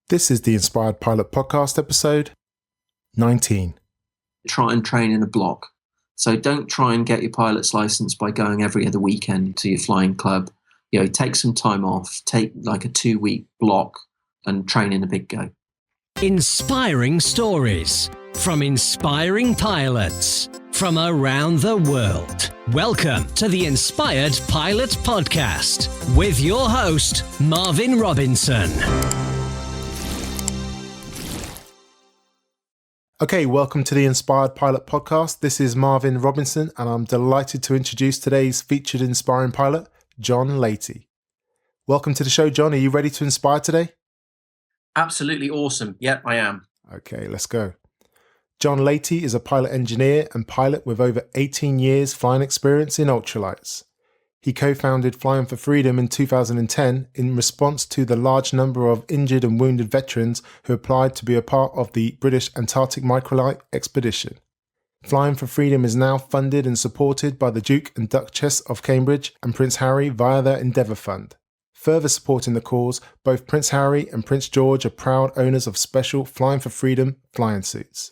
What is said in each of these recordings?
This is the Inspired Pilot Podcast, episode 19. Try and train in a block. So don't try and get your pilot's license by going every other weekend to your flying club. Take some time off, take like a 2-week block and train in a big go. Inspiring stories from inspiring pilots from around the world. Welcome to the Inspired Pilot Podcast with your host, Marvin Robinson. Okay, welcome to the Inspired Pilot Podcast. This is Marvin Robinson, and I'm delighted to introduce today's featured inspiring pilot, John Laity. Welcome to the show, John. Are you ready to inspire today? Absolutely awesome. Yep, I am. Okay, let's go. John Laity is a pilot engineer and pilot with over 18 years flying experience in ultralights. He co-founded Flying for Freedom in 2010 in response to the large number of injured and wounded veterans who applied to be a part of the British Antarctic Microlight Expedition. Flying for Freedom is now funded and supported by the Duke and Duchess of Cambridge and Prince Harry via their Endeavour Fund. Further supporting the cause, both Prince Harry and Prince George are proud owners of special Flying for Freedom flying suits.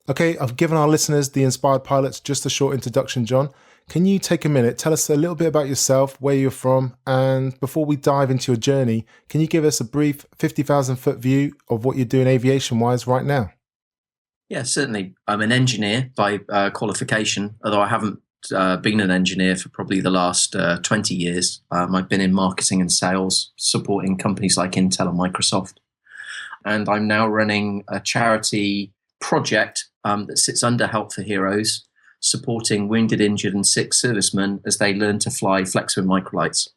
Okay, I've given our listeners, the Inspired Pilots, just a short introduction, John. Can you take a minute, tell us a little bit about yourself, where you're from, and before we dive into your journey, can you give us a brief 50,000 foot view of what you're doing aviation-wise right now? Yeah, certainly. I'm an engineer by qualification, although I haven't been an engineer for probably the last 20 years. I've been in marketing and sales, supporting companies like Intel and Microsoft. And I'm now running a charity project that sits under Help for Heroes, supporting wounded, injured and sick servicemen as they learn to fly 𝗘𝗏𝗀𝗰𝗀𝗀 microlights.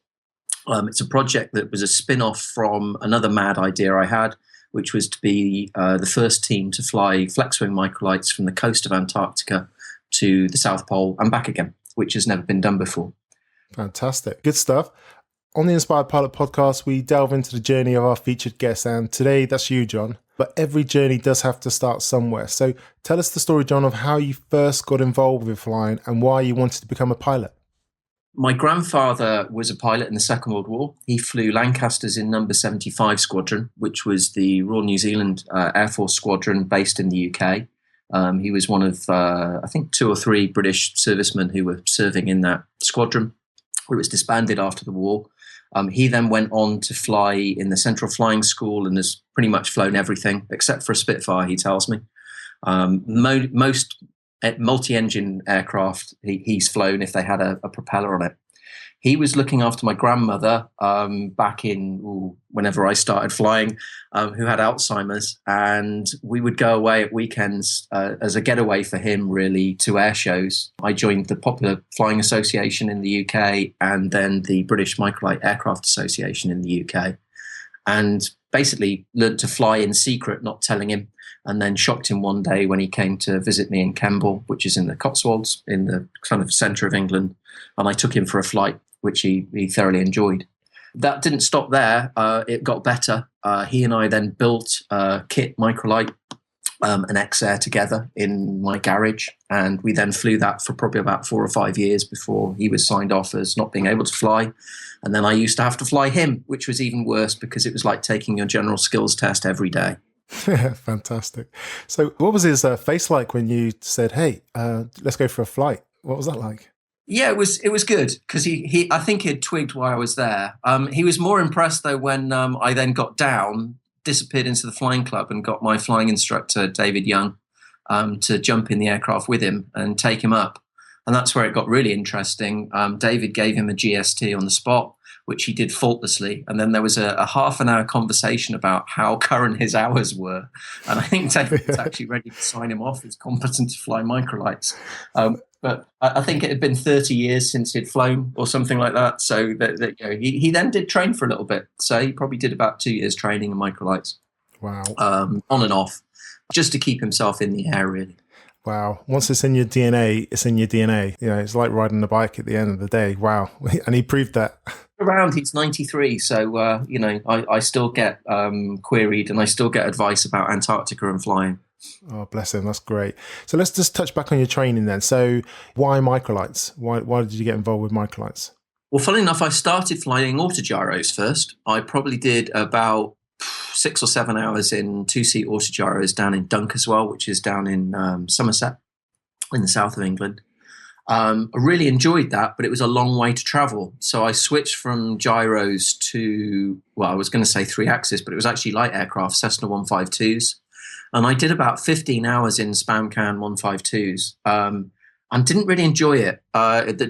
It's a project that was a spin-off from another mad idea I had, which was to be the first team to fly 𝗘𝗏𝗀𝗀𝗀 microlights from the coast of Antarctica to the South Pole and back again, which has never been done before. Fantastic. Good stuff. On the Inspired Pilot Podcast, we delve into the journey of our featured guest, and today that's you, John. But every journey does have to start somewhere. So tell us the story, John, of how you first got involved with flying and why you wanted to become a pilot. My grandfather was a pilot in the Second World War. He flew Lancasters in number 75 Squadron, which was the Royal New Zealand Air Force squadron based in the UK. He was one of, I think, 2 or 3 British servicemen who were serving in that squadron. It was disbanded after the war. He then went on to fly in the Central Flying School and has pretty much flown everything except for a Spitfire, he tells me. Most multi-engine aircraft he's flown if they had a propeller on it. He was looking after my grandmother back in whenever I started flying, who had Alzheimer's, and we would go away at weekends as a getaway for him, really, to air shows. I joined the Popular Flying Association in the UK and then the British Microlight Aircraft Association in the UK, and basically learned to fly in secret, not telling him, and then shocked him one day when he came to visit me in 𝗘𝗏𝗃, which is in the Cotswolds, in the kind of centre of England, and I took him for a flight, which he thoroughly enjoyed. That didn't stop there. It got better. He and I then built 𝗘𝗽𝗶𝗀𝗁 Microlight, an 𝗟𝗏𝗃 together in my garage. And we then flew that for probably about 4 or 5 years before he was signed off as not being able to fly. And then I used to have to fly him, which was even worse because it was like taking your general skills test every day. Fantastic. So what was his face like when you said, hey, let's go for a flight? What was that like? Yeah, it was good because he I think he had twigged why I was there. He was more impressed though when I then got down, disappeared into the flying club and got my flying instructor, David Young, to jump in the aircraft with him and take him up. And that's where it got really interesting. David gave him a GST on the spot, which he did faultlessly. And then there was a half an hour conversation about how current his hours were. And I think David was actually ready to sign him off as competent to fly microlights. But I think it had been 30 years since he'd flown or something like that. So he then did train for a little bit. So he probably did about 2 years training in microlights. Wow. On and off, just to keep himself in the air, really. Wow. Once it's in your DNA, it's in your DNA. It's like riding a bike at the end of the day. Wow. And he proved that. Around, he's 93. So, I still get queried and I still get advice about Antarctica and flying. Oh, bless him. That's great. So let's just touch back on your training then. So why microlights? Why did you get involved with microlights? Well, funnily enough, I started flying autogyros first. I probably did about 6 or 7 hours in two-seat autogyros down in 𝗬𝗂𝗃𝗃, which is down in Somerset in the south of England. I really enjoyed that, but it was a long way to travel. So I switched from gyros to, well, I was going to say 3-axis, but it was actually light aircraft, Cessna 152s. And I did about 15 hours in SPAMCAN 152s and didn't really enjoy it.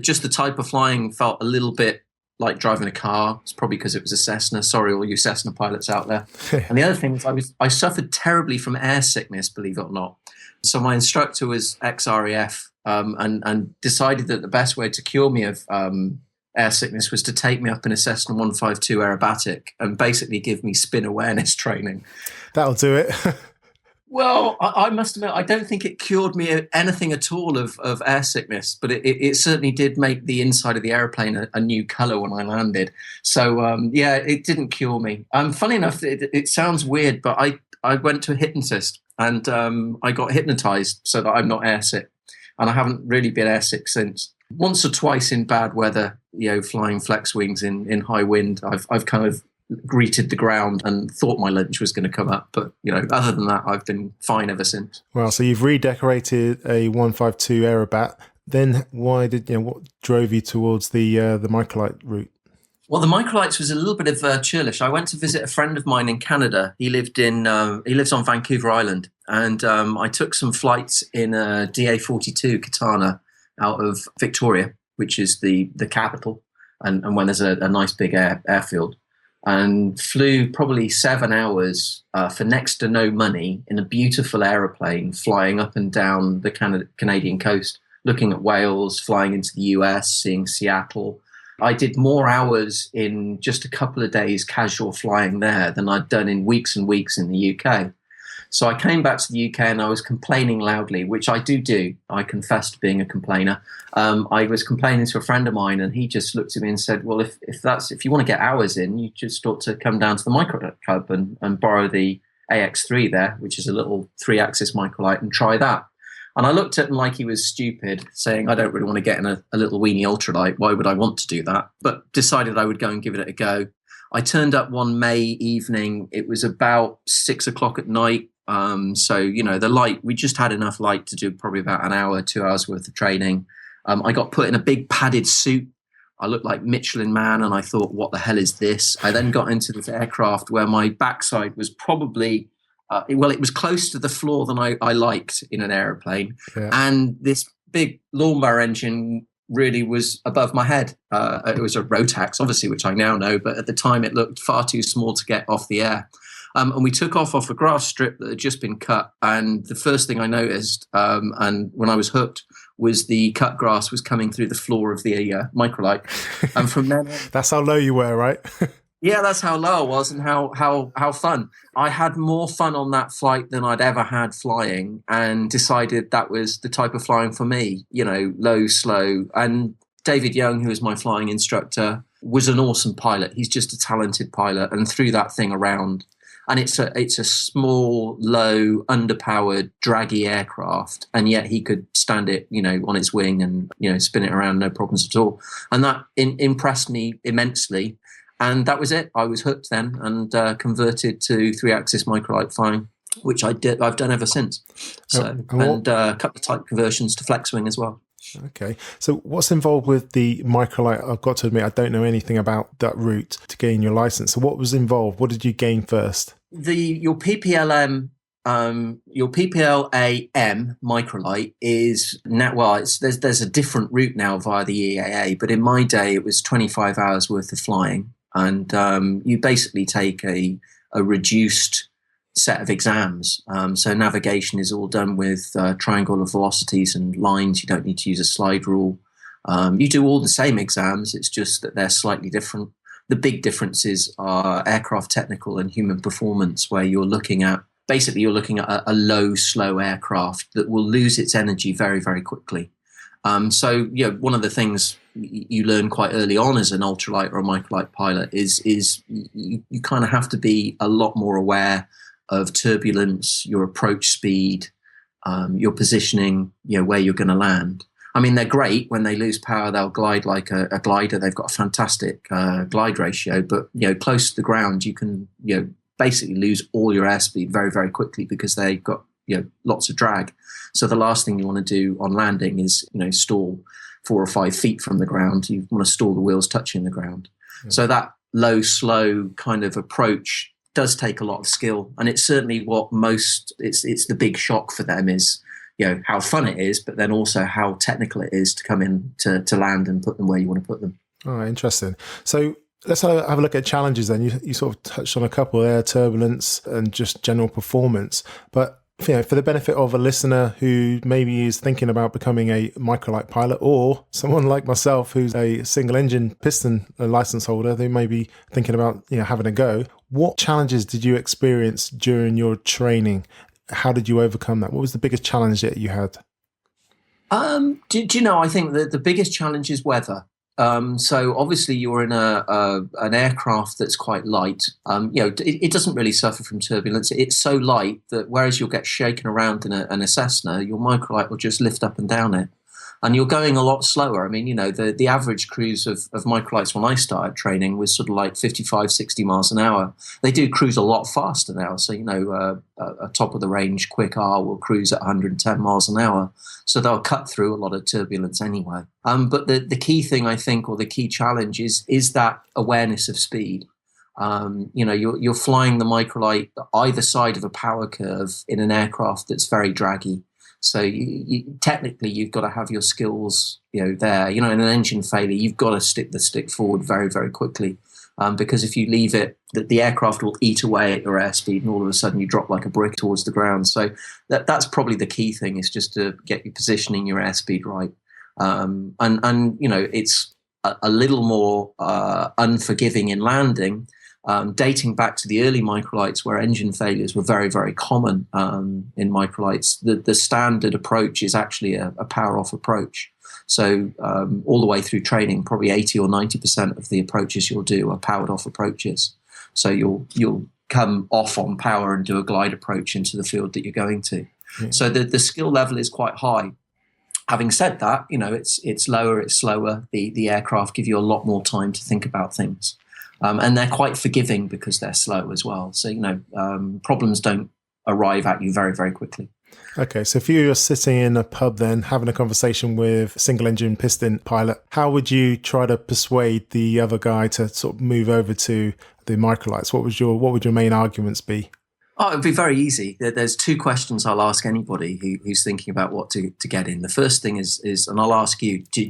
Just the type of flying felt a little bit like driving a car. It's probably because it was a Cessna. Sorry, all you Cessna pilots out there. And the other thing is I suffered terribly from air sickness, believe it or not. So my instructor was ex-RAF and decided that the best way to cure me of air sickness was to take me up in a Cessna 152 aerobatic and basically give me spin awareness training. That'll do it. Well, I must admit, I don't think it cured me of anything at all of air sickness, but it certainly did make the inside of the airplane a new colour when I landed. So, yeah, it didn't cure me. Funny enough, it sounds weird, but I went to a hypnotist and I got hypnotised so that I'm not airsick. And I haven't really been airsick since. Once or twice in bad weather, flying flex wings in high wind, I've kind of greeted the ground and thought my lunch was going to come up. But, other than that, I've been fine ever since. Well, so you've redecorated a 152 Aerobat. Then what drove you towards the microlight route? Well, the microlights was a little bit of churlish. I went to visit a friend of mine in Canada. He lives on Vancouver Island. And I took some flights in a DA-42 Katana out of Victoria, which is the capital, and when there's a nice big airfield. And flew probably 7 hours for next to no money in a beautiful aeroplane flying up and down the Canadian coast, looking at Wales, flying into the US, seeing Seattle. I did more hours in just a couple of days casual flying there than I'd done in weeks and weeks in the UK. So I came back to the UK and I was complaining loudly, which I do. I confess to being a complainer. I was complaining to a friend of mine and he just looked at me and said, well, if you want to get hours in, you just ought to come down to the Microlight Club and borrow the AX3 there, which is a little 3-axis microlight, and try that. And I looked at him like he was stupid, saying, I don't really want to get in a little weenie ultralight. Why would I want to do that? But decided I would go and give it a go. I turned up one May evening. It was about 6 o'clock at night. So, the light, we just had enough light to do probably about an hour, 2 hours worth of training. I got put in a big padded suit. I looked like Michelin Man and I thought, what the hell is this? I then got into this aircraft where my backside was probably, it was close to the floor than I liked in an aeroplane. Yeah. And this big lawnmower engine really was above my head. It was a Rotax, obviously, which I now know, but at the time it looked far too small to get off the air. And we took off a grass strip that had just been cut. And the first thing I noticed, and when I was hooked, was the cut grass was coming through the floor of the microlight. And from then on, that's how low you were, right? Yeah, that's how low I was and how fun. I had more fun on that flight than I'd ever had flying, and decided that was the type of flying for me, low, slow. And David Young, who was my flying instructor, was an awesome pilot. He's just a talented pilot and threw that thing around. And it's a small, low, underpowered, draggy aircraft, and yet he could stand it, on its wing and spin it around, no problems at all. And that impressed me immensely. And that was it. I was hooked then and converted to 3-axis microlight flying, which I've done ever since. So and a couple of type conversions to flex wing as well. Okay. So what's involved with the microlight? I've got to admit, I don't know anything about that route to gain your license. So what was involved? What did you gain first? Your PPLM microlight is now, there's a different route now via the EAA, but in my day it was 25 hours worth of flying, and you basically take a reduced set of exams. So navigation is all done with triangle of velocities and lines. You don't need to use a slide rule. You do all the same exams. It's just that they're slightly different. The big differences are aircraft technical and human performance, where you're looking at a low, slow aircraft that will lose its energy very, very quickly. So one of the things you learn quite early on as an ultralight or a microlight pilot is you kind of have to be a lot more aware of turbulence, your approach speed, your positioning, where you're going to land. I mean, they're great. When they lose power, they'll glide like a glider. They've got a fantastic glide ratio, but close to the ground, you can basically lose all your airspeed very, very quickly because they've got, lots of drag. So the last thing you want to do on landing is, stall 4 or 5 feet from the ground. You want to stall the wheels touching the ground. Yeah. So that low, slow kind of approach does take a lot of skill. And it's certainly what it's the big shock for them is, how fun it is, but then also how technical it is to come in to land and put them where you want to put them. Oh, interesting. So let's have a look at challenges then. You sort of touched on a couple there, turbulence and just general performance. But for the benefit of a listener who maybe is thinking about becoming a microlight pilot, or someone like myself who's a single engine piston license holder, they may be thinking about having a go. What challenges did you experience during your training? How did you overcome that? What was the biggest challenge that you had? Do you know, I think that the biggest challenge is weather. So obviously you're in an aircraft that's quite light. It doesn't really suffer from turbulence. It's so light that whereas you'll get shaken around in a Cessna, your microlight will just lift up and down it. And you're going a lot slower. I mean, the average cruise of microlights when I started training was sort of like 55, 60 miles an hour. They do cruise a lot faster now. So, a top of the range quick R will cruise at 110 miles an hour. So they'll cut through a lot of turbulence anyway. But the key thing, I think, or the key challenge is that awareness of speed. You're flying the microlight either side of a power curve in an aircraft that's very draggy. So technically, you've got to have your skills, there. In an engine failure, you've got to stick the stick forward very, very quickly, because if you leave it, the aircraft will eat away at your airspeed, and all of a sudden you drop like a brick towards the ground. So that's probably the key thing, is just to get you positioning your airspeed right. It's a little more unforgiving in landing. Dating back to the early microlights where engine failures were very, very common in microlights, the standard approach is actually a power-off approach. So all the way through training, probably 80 or 90% of the approaches you'll do are powered-off approaches. So you'll come off on power and do a glide approach into the field that you're going to. Yeah. So the skill level is quite high. Having said that, it's lower, it's slower. The aircraft give you a lot more time to think about things. And they're quite forgiving because they're slow as well. So, problems don't arrive at you very, very quickly. Okay, so if you were sitting in a pub then, having a conversation with a single engine piston pilot, how would you try to persuade the other guy to sort of move over to the microlights? What would your main arguments be? Oh, it'd be very easy. There's 2 questions I'll ask anybody who's thinking about what to get in. The first thing is, and I'll ask you, do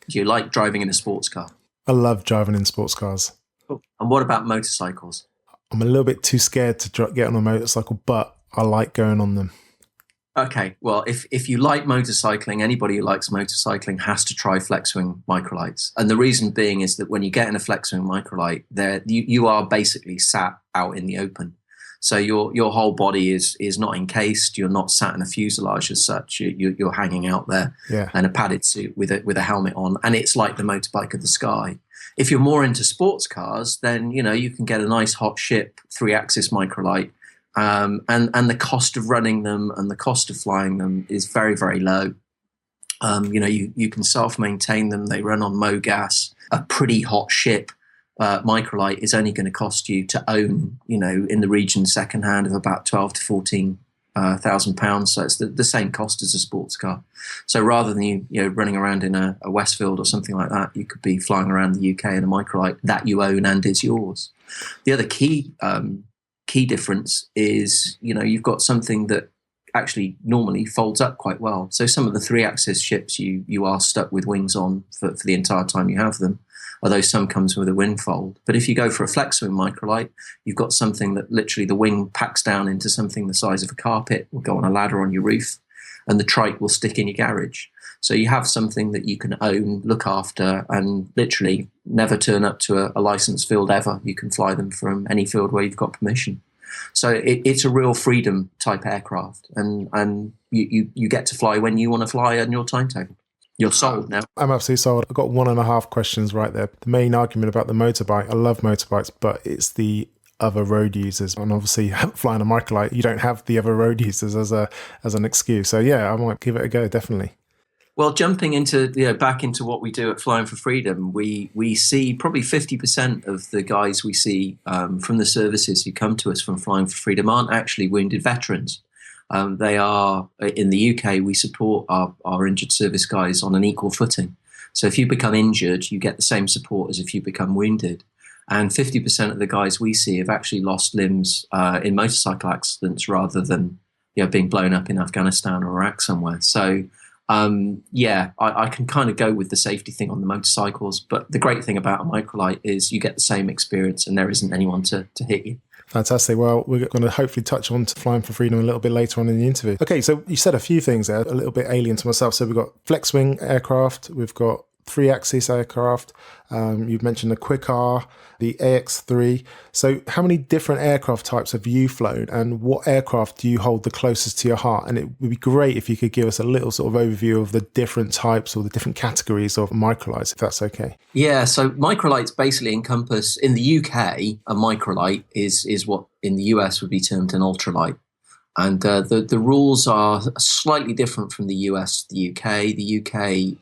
you like driving in a sports car? I love driving in sports cars. And what about motorcycles? I'm a little bit too scared to get on a motorcycle, but I like going on them. Okay, well, if you like motorcycling, anybody who likes motorcycling has to try flex-wing microlights. And the reason being is that when you get in a flex-wing microlight, you are basically sat out in the open. So your whole body is not encased. You're not sat in a fuselage as such. You're hanging out there in a padded suit with a helmet on. And it's like the motorbike of the sky. If you're more into sports cars, then, you can get a nice hot ship 3-axis microlight. And the cost of running them and the cost of flying them is very, very low. You can self-maintain them. They run on MoGas. A pretty hot ship microlight is only going to cost you to own, in the region secondhand of about 12 to 14 £1,000. So it's the same cost as a sports car. So rather than you running around in a Westfield or something like that, you could be flying around the UK in a microlight that you own and is yours. The other key difference is you've got something that actually normally folds up quite well. So some of the 3-axis ships you are stuck with wings on for the entire time you have them, although some comes with a wing fold. But if you go for a flex-wing microlight, you've got something that literally the wing packs down into something the size of a carpet, will go on a ladder on your roof, and the trike will stick in your garage. So you have something that you can own, look after, and literally never turn up to a licensed field ever. You can fly them from any field where you've got permission. So it's a real freedom type aircraft, and you get to fly when you want to fly on your timetable. You're sold now. I'm absolutely sold. I've got 1.5 questions right there. The main argument about the motorbike, I love motorbikes, but it's the other road users. And obviously flying a microlight, you don't have the other road users as an excuse. So yeah, I might give it a go, definitely. Well, jumping into back into what we do at Flying for Freedom, we see probably 50% of the guys we see from the services who come to us from Flying for Freedom aren't actually wounded veterans. They are, in the UK, we support our injured service guys on an equal footing. So if you become injured, you get the same support as if you become wounded. And 50% of the guys we see have actually lost limbs in motorcycle accidents rather than being blown up in Afghanistan or Iraq somewhere. So I can kind of go with the safety thing on the motorcycles. But the great thing about a microlight is you get the same experience and there isn't anyone to hit you. Fantastic. Well, we're going to hopefully touch on to Flying for Freedom a little bit later on in the interview. Okay, so you said a few things there, a little bit alien to myself. So we've got flex wing aircraft, we've got 3-axis aircraft, you've mentioned the 𝗘𝗽𝗶𝗀𝗁, the AX3. So how many different aircraft types have you flown, and what aircraft do you hold the closest to your heart? And it would be great if you could give us a little sort of overview of the different types or the different categories of microlights, if that's okay. Yeah, so microlights basically encompass, in the UK, a microlight is what in the US would be termed an ultralight. And the rules are slightly different from the US to the UK. The UK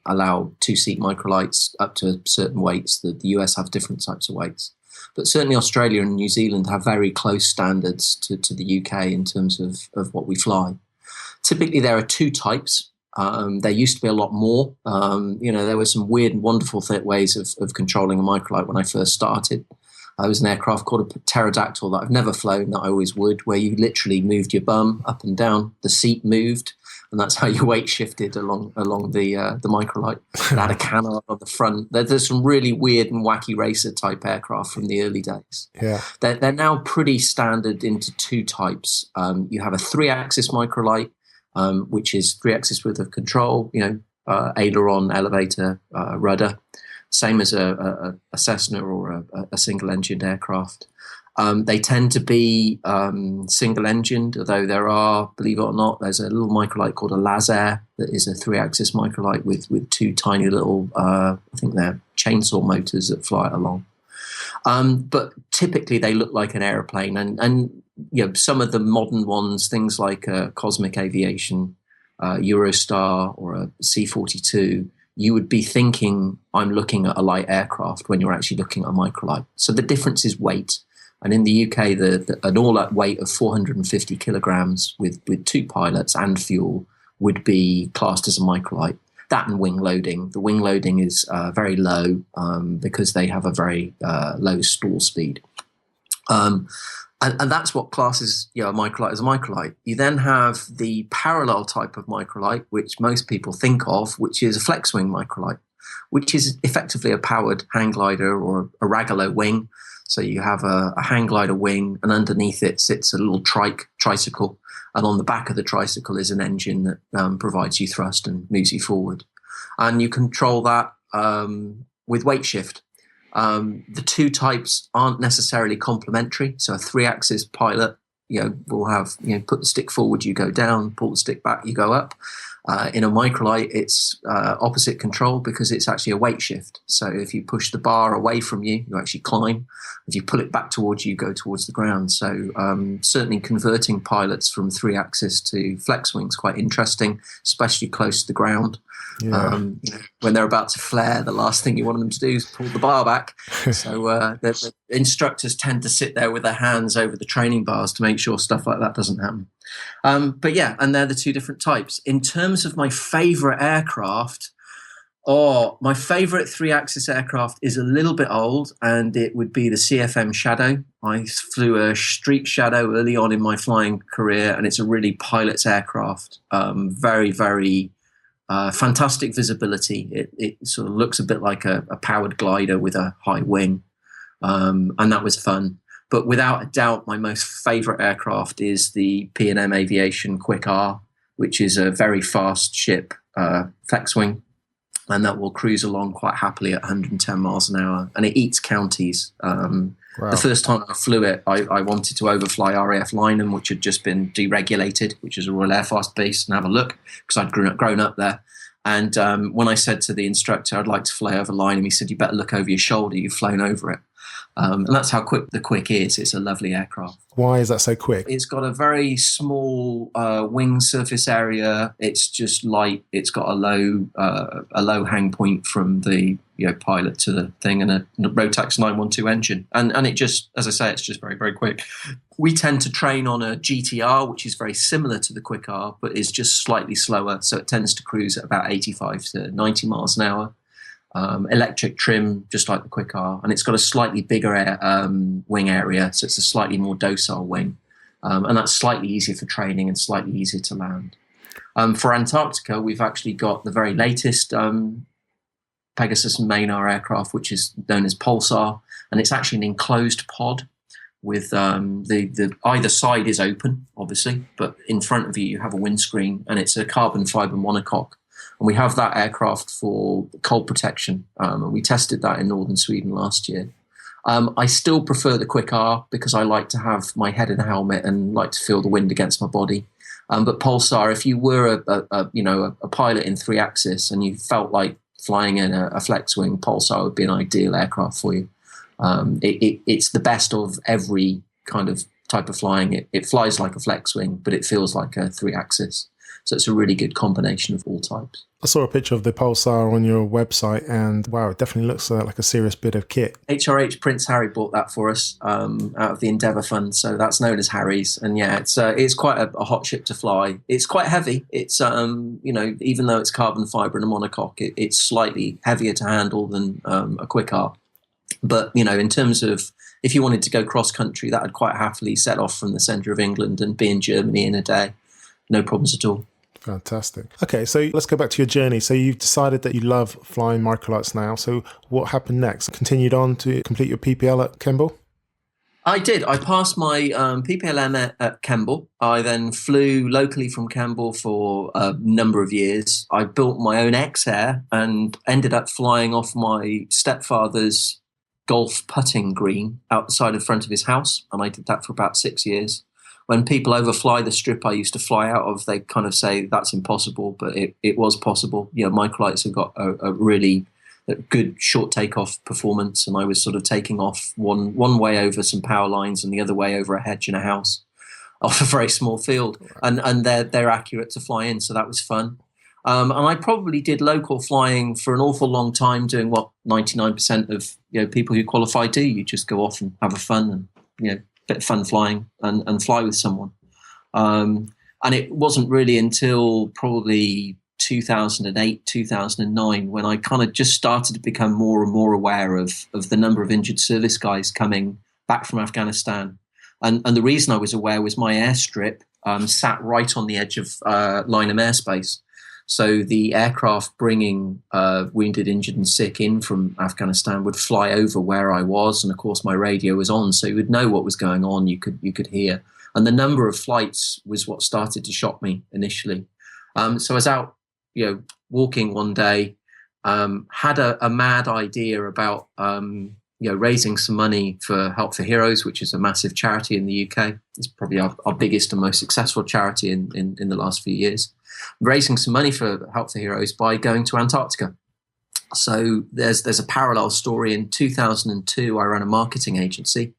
allow 2-seat microlights up to certain weights. The US have different types of weights. But certainly Australia and New Zealand have very close standards to the UK in terms of what we fly. Typically there are 2 types. There used to be a lot more. There were some weird and wonderful ways of controlling a microlight when I first started. There was an aircraft called a pterodactyl that I've never flown that I always would, where you literally moved your bum up and down, the seat moved, and that's how your weight shifted along the microlight. It had a canard on the front. There's some really weird and wacky racer type aircraft from the early days. Yeah, they're now pretty standard into 2 types. You have a 3-axis microlight, which is 3-axis width of control, aileron, elevator, rudder. Same as a Cessna or a single-engined aircraft. They tend to be single-engined, although there are, believe it or not, there's a little microlight called a 𝗟𝗲𝗴𝗃 that is a 3-axis microlight with 2 tiny little, I think they're chainsaw motors that fly it along. But typically they look like an aeroplane, and some of the modern ones, things like Cosmic Aviation, Eurostar, or a C-42. You would be thinking, I'm looking at a light aircraft when you're actually looking at a microlight. So the difference is weight. And in the UK, an all-out weight of 450 kilograms with 2 pilots and fuel would be classed as a microlight. That and wing loading. The wing loading is very low because they have a very low stall speed. And that's what classes a microlight as a microlight. You then have the parallel type of microlight, which most people think of, which is a flex wing microlight, which is effectively a powered hang glider or a Raggalo wing. So you have a hang glider wing, and underneath it sits a little tricycle, and on the back of the tricycle is an engine that provides you thrust and moves you forward. And you control that with weight shift. The 2 types aren't necessarily complementary. So a 3-axis pilot, will have, put the stick forward, you go down, pull the stick back, you go up. In a microlight, it's opposite control because it's actually a weight shift. So if you push the bar away from you, you actually climb. If you pull it back towards you, you go towards the ground. So certainly converting pilots from 3-axis to flex wing is quite interesting, especially close to the ground. Yeah. When they're about to flare, the last thing you want them to do is pull the bar back. So the instructors tend to sit there with their hands over the training bars to make sure stuff like that doesn't happen. And they're the 2 different types. In terms of my favorite aircraft, my favorite 3-axis aircraft is a little bit old, and it would be the CFM Shadow. I flew a Streak Shadow early on in my flying career, and it's a really pilot's aircraft. Very, very fantastic visibility. It sort of looks a bit like a powered glider with a high wing, and that was fun. But without a doubt, my most favorite aircraft is the P&M Aviation 𝗂𝗽𝗄𝗃, which is a very fast ship, flex wing, and that will cruise along quite happily at 110 miles an hour, and it eats counties. Wow. The first time I flew it, I wanted to overfly RAF Lynham, which had just been deregulated, which is a Royal Air Force base, and have a look, because I'd grown up there. And when I said to the instructor I'd like to fly over Lynham, he said, "You better look over your shoulder, you've flown over it." And that's how quick the 𝗂𝗃 is. It's a lovely aircraft. Why is that so quick? It's got a very small wing surface area. It's just light. It's got a low hang point from the pilot to the thing, and a Rotax 912 engine. And it just, as I say, it's just very, very quick. We tend to train on a GTR, which is very similar to the 𝗂𝗃𝗏, but is just slightly slower. So it tends to cruise at about 85 to 90 miles an hour. Electric trim, just like the 𝗂𝗃𝗏, and it's got a slightly bigger wing area, so it's a slightly more docile wing, and that's slightly easier for training and slightly easier to land. For Antarctica, we've actually got the very latest 𝗘𝗽𝗀𝗀𝗀𝗀 aircraft, which is known as 𝗘𝗨𝗀, and it's actually an enclosed pod with the either side is open, obviously, but in front of you have a windscreen, and it's a carbon fiber monocoque. And we have that aircraft for cold protection. And we tested that in northern Sweden last year. I still prefer the 𝗂𝗃𝗏 because I like to have my head in a helmet and like to feel the wind against my body. But 𝗘𝗨𝗀, if you were a pilot in 3-axis and you felt like flying in a flex wing, 𝗘𝗨𝗀 would be an ideal aircraft for you. It's the best of every kind of type of flying. It flies like a flex wing, but it feels like a 3-axis. So it's a really good combination of all types. I saw a picture of the 𝗘𝗨𝗀 on your website, and wow, it definitely looks like a serious bit of kit. HRH Prince Harry bought that for us out of the Endeavour Fund, so that's known as Harry's. And yeah, it's quite a hot ship to fly. It's quite heavy. It's even though it's carbon fibre and a monocoque, it's slightly heavier to handle than a 𝗂𝗃𝗏𝗏. But in terms of if you wanted to go cross country, that would quite happily set off from the centre of England and be in Germany in a day. No problems at all. Fantastic. Okay, so let's go back to your journey. So you've decided that you love flying microlights now. So what happened next? Continued on to complete your PPL at 𝗘𝗏𝗃? I did. I passed my PPLM at 𝗘𝗏𝗃. I then flew locally from 𝗘𝗏𝗃 for a number of years. I built my own X-Air and ended up flying off my stepfather's golf putting green outside the front of his house. And I did that for about 6 years. When people overfly the strip I used to fly out of, they kind of say that's impossible, but it was possible. Microlights have got a really good short takeoff performance, and I was sort of taking off one way over some power lines and the other way over a hedge in a house off a very small field, and they're accurate to fly in, so that was fun. And I probably did local flying for an awful long time, doing what 99% of people who qualify do. You just go off and have a fun and bit of fun flying and fly with someone. And it wasn't really until probably 2008, 2009 when I kind of just started to become more and more aware of the number of injured service guys coming back from Afghanistan. And the reason I was aware was my airstrip sat right on the edge of Lynham airspace. So the aircraft bringing wounded, injured and sick in from Afghanistan would fly over where I was. And of course, my radio was on, so you would know what was going on. You could hear. And the number of flights was what started to shock me initially. So I was out, walking one day, had a mad idea about, raising some money for Help for Heroes, which is a massive charity in the UK. It's probably our biggest and most successful charity in the last few years. Raising some money for Help for Heroes by going to Antarctica. So there's a parallel story. In 2002, I ran a marketing agency,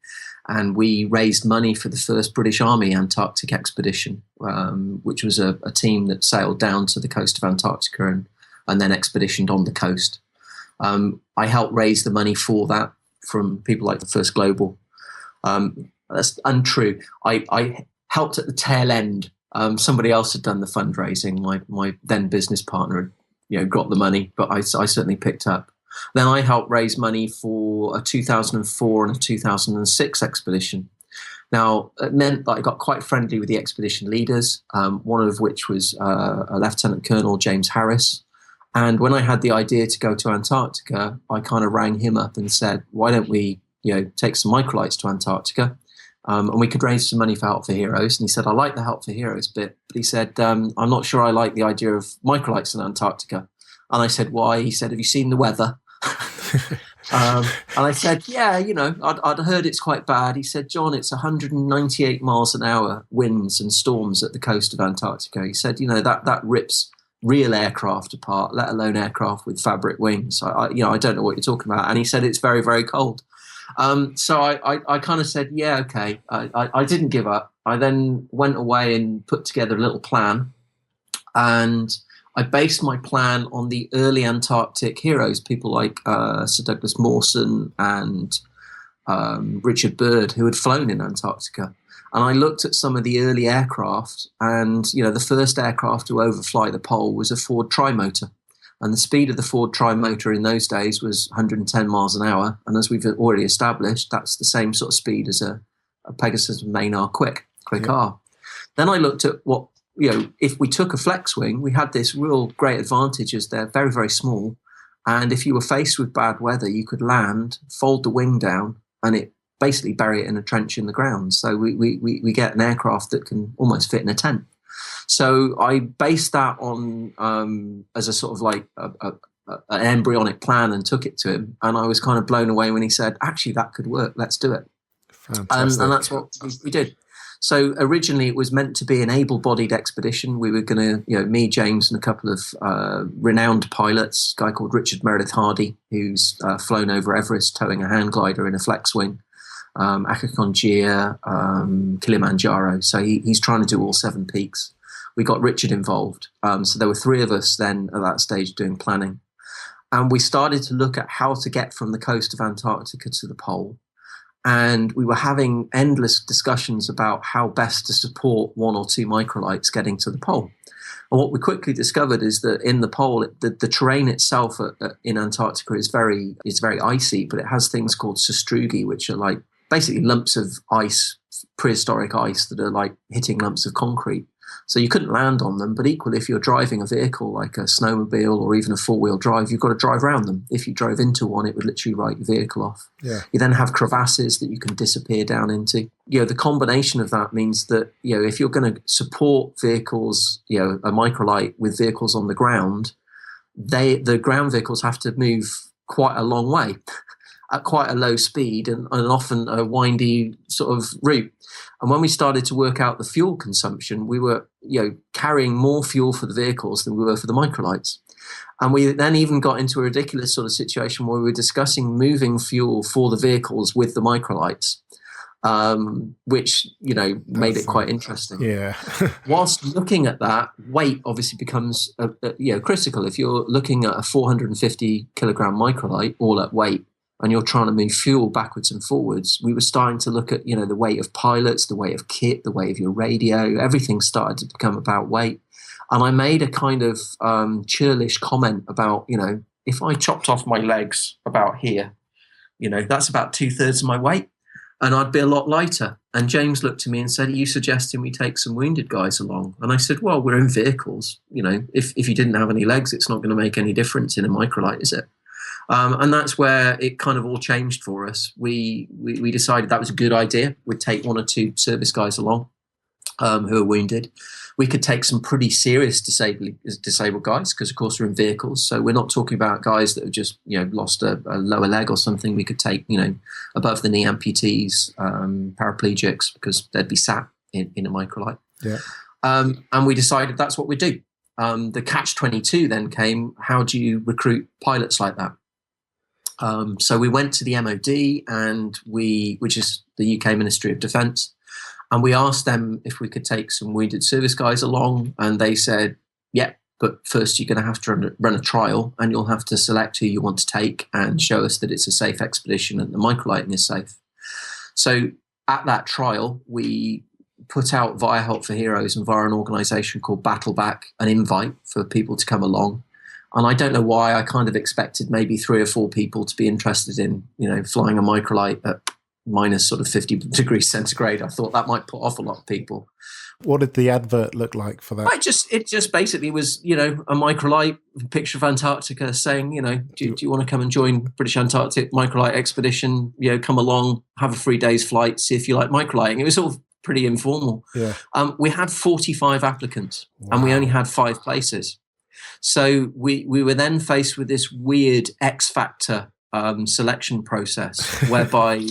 and we raised money for the first British Army Antarctic expedition, which was a team that sailed down to the coast of Antarctica and then expeditioned on the coast. I helped raise the money for that from people like the First Global. That's untrue. I helped at the tail end. Somebody else had done the fundraising. My then business partner had, got the money, but I certainly picked up. Then I helped raise money for a 2004 and a 2006 expedition. Now, it meant that I got quite friendly with the expedition leaders, one of which was a Lieutenant Colonel James Harris. And when I had the idea to go to Antarctica, I kind of rang him up and said, why don't we, take some microlights to Antarctica? And we could raise some money for Help for Heroes. And he said, I like the Help for Heroes bit. But he said, I'm not sure I like the idea of microlights in Antarctica. And I said, why? He said, have you seen the weather? And I said, yeah, I'd heard it's quite bad. He said, John, it's 198 miles an hour winds and storms at the coast of Antarctica. He said, that rips real aircraft apart, let alone aircraft with fabric wings. I don't know what you're talking about. And he said, it's very, very cold. So I kind of said, yeah, okay. I didn't give up. I then went away and put together a little plan, and I based my plan on the early Antarctic heroes, people like Sir Douglas Mawson and Richard Byrd, who had flown in Antarctica. And I looked at some of the early aircraft, and the first aircraft to overfly the pole was a Ford trimotor. And the speed of the Ford trimotor in those days was 110 miles an hour. And as we've already established, that's the same sort of speed as a Pegasus Maynard Quick R. Then I looked at what, if we took a flex wing, we had this real great advantage as they're very, very small. And if you were faced with bad weather, you could land, fold the wing down, and it basically bury it in a trench in the ground. So we get an aircraft that can almost fit in a tent. So I based that on as a sort of like an embryonic plan and took it to him. And I was kind of blown away when he said, actually, that could work. Let's do it. And that's what we did. So originally it was meant to be an able-bodied expedition. We were going to, me, James, and a couple of renowned pilots, a guy called Richard Meredith Hardy, who's flown over Everest towing a hang glider in a flex wing, 𝗂𝗃𝗀𝗽𝗃𝗀𝗃, Kilimanjaro. So he's trying to do all 7 peaks. We got Richard involved. So there were 3 of us then at that stage doing planning. And we started to look at how to get from the coast of Antarctica to the pole. And we were having endless discussions about how best to support 1 or 2 microlights getting to the pole. And what we quickly discovered is that in the pole, the terrain itself in Antarctica is very icy, but it has things called sastrugi, which are like basically lumps of ice, prehistoric ice that are like hitting lumps of concrete. So you couldn't land on them, but equally, if you're driving a vehicle like a snowmobile or even a 4-wheel drive, you've got to drive around them. If you drove into one, it would literally write your vehicle off. Yeah. You then have crevasses that you can disappear down into. The combination of that means that, if you're going to support vehicles, a microlight with vehicles on the ground, the ground vehicles have to move quite a long way at quite a low speed and often a windy sort of route. And when we started to work out the fuel consumption, we were, carrying more fuel for the vehicles than we were for the microlights. And we then even got into a ridiculous sort of situation where we were discussing moving fuel for the vehicles with the microlights, which, made it quite interesting. Yeah. Whilst looking at that, weight obviously becomes, critical. If you're looking at a 450 kilogram microlight all at weight, and you're trying to move fuel backwards and forwards, we were starting to look at, the weight of pilots, the weight of kit, the weight of your radio. Everything started to become about weight. And I made a kind of churlish comment about, if I chopped off my legs about here, that's about 2/3 of my weight, and I'd be a lot lighter. And James looked at me and said, are you suggesting we take some wounded guys along? And I said, well, we're in vehicles. If you didn't have any legs, it's not going to make any difference in a microlight, is it? And that's where it kind of all changed for us. We decided that was a good idea. We'd take 1 or 2 service guys along who are wounded. We could take some pretty serious disabled guys because, of course, we're in vehicles. So we're not talking about guys that have just lost a lower leg or something. We could take above the knee amputees, paraplegics, because they'd be sat in a microlight. Yeah. And we decided that's what we'd do. The catch-22 then came. How do you recruit pilots like that? So we went to the MOD, which is the UK Ministry of Defence, and we asked them if we could take some wounded service guys along, and they said, yeah, but first you're going to have to run a trial, and you'll have to select who you want to take and show us that it's a safe expedition and the microlighting is safe. So at that trial, we put out via Help for Heroes and via an organisation called 𝗏𝗏𝗏 an invite for people to come along. And I don't know why, I kind of expected maybe 3 or 4 people to be interested in, flying a microlight at minus sort of 50 degrees centigrade. I thought that might put off a lot of people. What did the advert look like for that? It just basically was, a microlight, a picture of Antarctica saying, do you want to come and join British Antarctic Microlight Expedition? Come along, have a 3 days flight, see if you like microlighting. It was sort of pretty informal. Yeah. We had 45 applicants. Wow. And we only had 5 places. So we were then faced with this weird X factor selection process whereby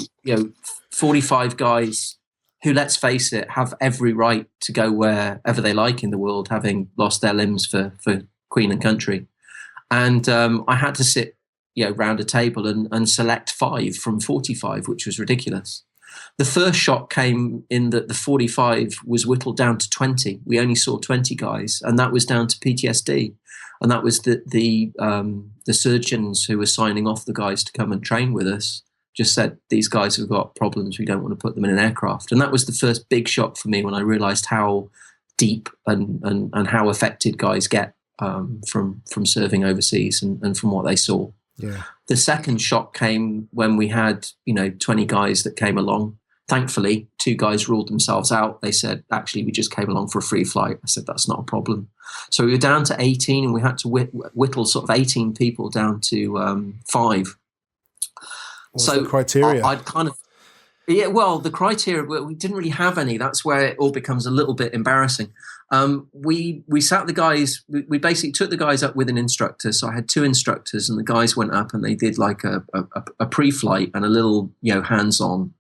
45 guys who, let's face it, have every right to go wherever they like in the world, having lost their limbs for Queen and country. And I had to sit round a table and select 5 from 45, which was ridiculous. The first shock came in that the 45 was whittled down to 20. We only saw 20 guys, and that was down to PTSD. And that was the surgeons who were signing off the guys to come and train with us just said, these guys have got problems. We don't want to put them in an aircraft. And that was the first big shock for me when I realized how deep and how affected guys get from serving overseas and from what they saw. Yeah. The second shock came when we had 20 guys that came along. Thankfully, 2 guys ruled themselves out. They said, actually, we just came along for a free flight. I said, that's not a problem. So we were down to 18, and we had to whittle sort of 18 people down to 5. What's the criteria? I'd kind of, the criteria, we didn't really have any. That's where it all becomes a little bit embarrassing. We sat the guys, we basically took the guys up with an instructor. So I had 2 instructors, and the guys went up and they did like a pre-flight and a little, hands-on.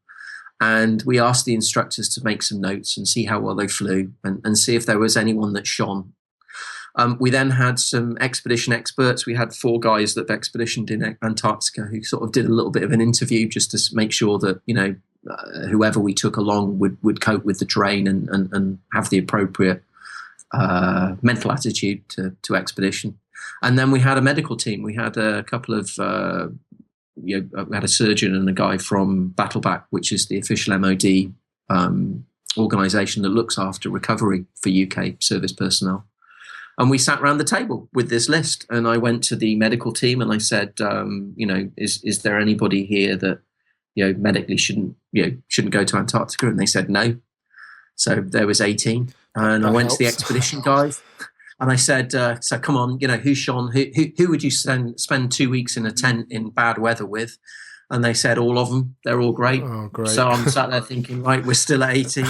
And we asked the instructors to make some notes and see how well they flew and see if there was anyone that shone. We then had some expedition experts. We had 4 guys that have expeditioned in Antarctica who sort of did a little bit of an interview just to make sure that, whoever we took along would cope with the terrain and have the appropriate mental attitude to expedition. And then we had a medical team. We had a couple of... we had a surgeon and a guy from 𝗣𝗶𝗍𝗶𝗍, which is the official MOD organisation that looks after recovery for UK service personnel. And we sat around the table with this list. And I went to the medical team and I said, is there anybody here that medically shouldn't go to Antarctica? And they said no. So there was 18. And I went to the expedition guys. And I said, so come on, who's Sean? Who would you spend 2 weeks in a tent in bad weather with? And they said, all of them. They're all great. Oh, great. So I'm sat there thinking, right, we're still at 18.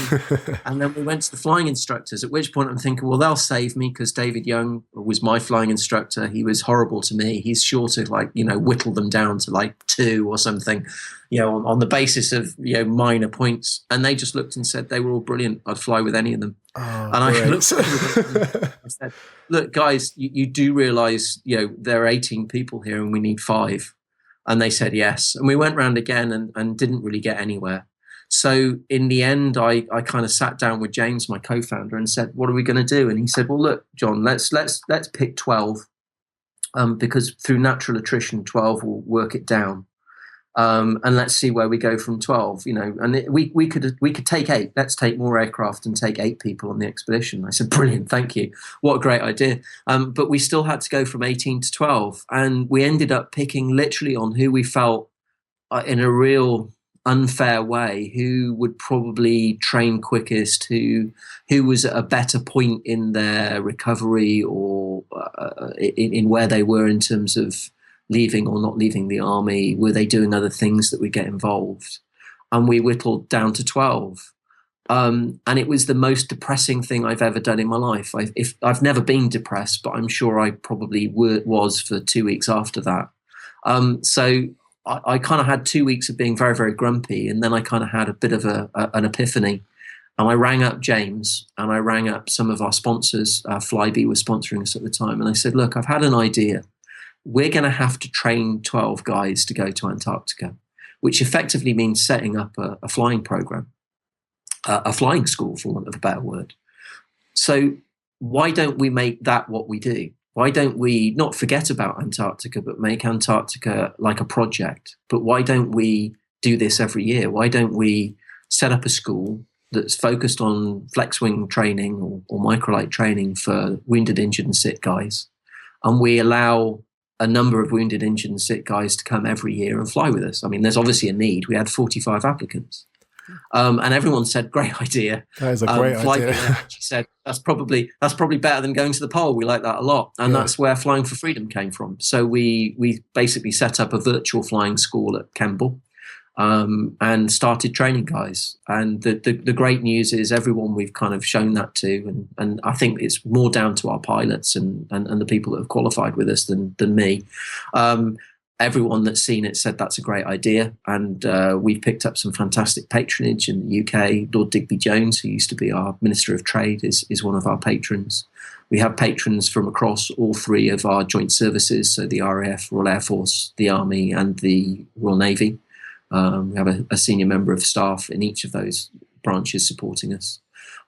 And then we went to the flying instructors, at which point I'm thinking, well, they'll save me because David Young was my flying instructor. He was horrible to me. He's sure to whittle them down to 2 or something, on the basis of, minor points. And they just looked and said they were all brilliant. I'd fly with any of them. Oh, and I looked at them and I said, look, guys, you do realize, there are 18 people here and we need 5. And they said yes. And we went round again and didn't really get anywhere. So in the end, I kind of sat down with James, my co-founder, and said, what are we going to do? And he said, well, look, John, let's pick 12 because through natural attrition, 12 will work it down. And let's see where we go from 12, and we could take 8. Let's take more aircraft and take 8 people on the expedition. I said, brilliant. Thank you. What a great idea. But we still had to go from 18 to 12. And we ended up picking literally on who we felt in a real unfair way, who would probably train quickest, who was at a better point in their recovery or in where they were in terms of leaving or not leaving the army. Were they doing other things that would get involved? And we whittled down to 12. And it was the most depressing thing I've ever done in my life. I've never been depressed, but I'm sure I probably was for 2 weeks after that. So I kind of had 2 weeks of being very, very grumpy. And then I kind of had a bit of an epiphany. And I rang up James and I rang up some of our sponsors. 𝗤𝗏𝗏 was sponsoring us at the time. And I said, look, I've had an idea. We're going to have to train 12 guys to go to Antarctica, which effectively means setting up a flying program, a flying school, for want of a better word. So why don't we make that what we do? Why don't we not forget about Antarctica, but make Antarctica like a project? But why don't we do this every year? Why don't we set up a school that's focused on flex wing training or microlight training for wounded, injured and sick guys? And we allow a number of wounded, injured and sick guys to come every year and fly with us. I mean, there's obviously a need. We had 45 applicants. And everyone said, great idea. That is a great idea. She said, that's probably better than going to the pole. We like that a lot. And that's where Flying for Freedom came from. So we basically set up a virtual flying school at 𝗂𝗶𝗶𝗏 and started training guys. And the great news is everyone we've kind of shown that to, and I think it's more down to our pilots and the people that have qualified with us than me. everyone that's seen it said that's a great idea. And we've picked up some fantastic patronage in the UK. Lord 𝗘𝗶𝗍𝗃𝗀𝗃, who used to be our Minister of Trade, is one of our patrons. We have patrons from across all three of our joint services, so the RAF, Royal Air Force, the Army, and the Royal Navy. We have a senior member of staff in each of those branches supporting us.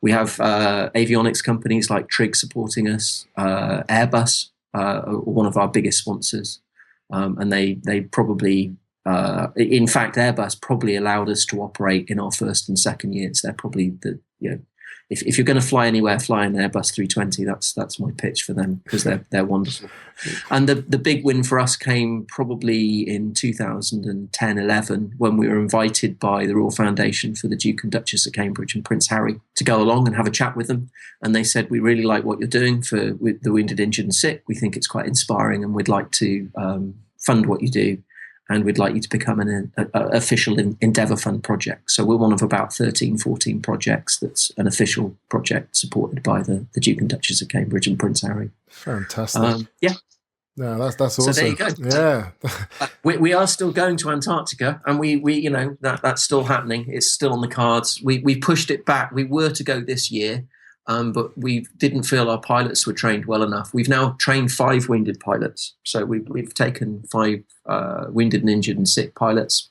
We have avionics companies like Trig supporting us, Airbus, one of our biggest sponsors. And they probably, in fact, Airbus probably allowed us to operate in our first and second years. They're probably if you're going to fly anywhere, fly an Airbus 320. That's my pitch for them, because they're wonderful. And the big win for us came probably in 2010-11 when we were invited by the Royal Foundation for the Duke and Duchess of Cambridge and Prince Harry to go along and have a chat with them. And they said, we really like what you're doing with the wounded, injured and sick. We think it's quite inspiring, and we'd like to fund what you do. And we'd like you to become an official Endeavour Fund project. So we're one of about 13, 14 projects that's an official project supported by the Duke and Duchess of Cambridge and Prince Harry. Fantastic. Yeah. No, that's awesome. So there you go. Yeah. we are still going to Antarctica, and we that's still happening. It's still on the cards. We pushed it back. We were to go this year, but we didn't feel our pilots were trained well enough. We've now trained 5 wounded pilots. So we've taken 5 wounded and injured and sick pilots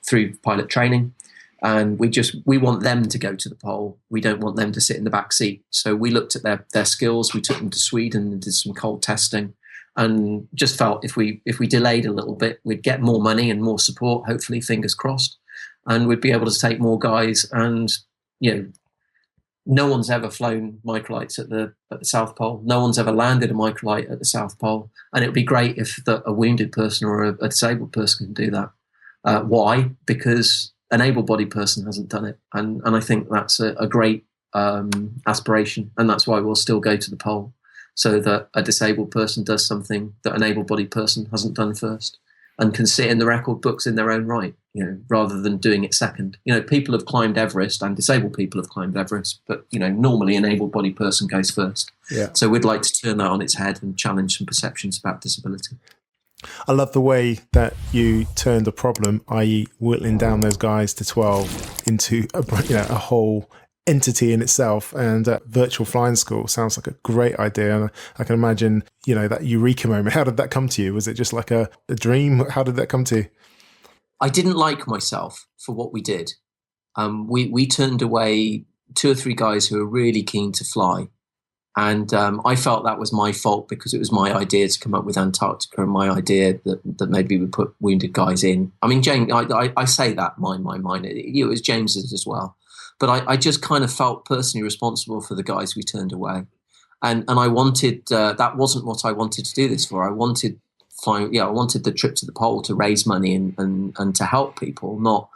through pilot training. And we want them to go to the pole. We don't want them to sit in the back seat. So we looked at their skills. We took them to Sweden and did some cold testing, and just felt if we delayed a little bit, we'd get more money and more support, hopefully, fingers crossed, and we'd be able to take more guys. And, no one's ever flown microlights at the South Pole. No one's ever landed a microlight at the South Pole. And it would be great if a wounded person or a disabled person can do that. Why? Because an able-bodied person hasn't done it. And I think that's a great aspiration. And that's why we'll still go to the pole, so that a disabled person does something that an able-bodied person hasn't done first, and can sit in the record books in their own right, rather than doing it second. People have climbed Everest, and disabled people have climbed Everest, but, normally an able-bodied person goes first. Yeah. So we'd like to turn that on its head and challenge some perceptions about disability. I love the way that you turned a problem, i.e. whittling down those guys to 12, into a whole entity in itself. And virtual flying school sounds like a great idea. And I can imagine, that eureka moment. How did that come to you? Was it just like a dream? How did that come to you? I didn't like myself for what we did. We turned away 2 or 3 guys who were really keen to fly. And I felt that was my fault, because it was my idea to come up with Antarctica, and my idea that maybe we put wounded guys in. I mean, James, I say that, my mind. It was James's as well. But I just kind of felt personally responsible for the guys we turned away. And I wanted, that wasn't what I wanted to do this for. I wanted the trip to the pole to raise money and to help people, not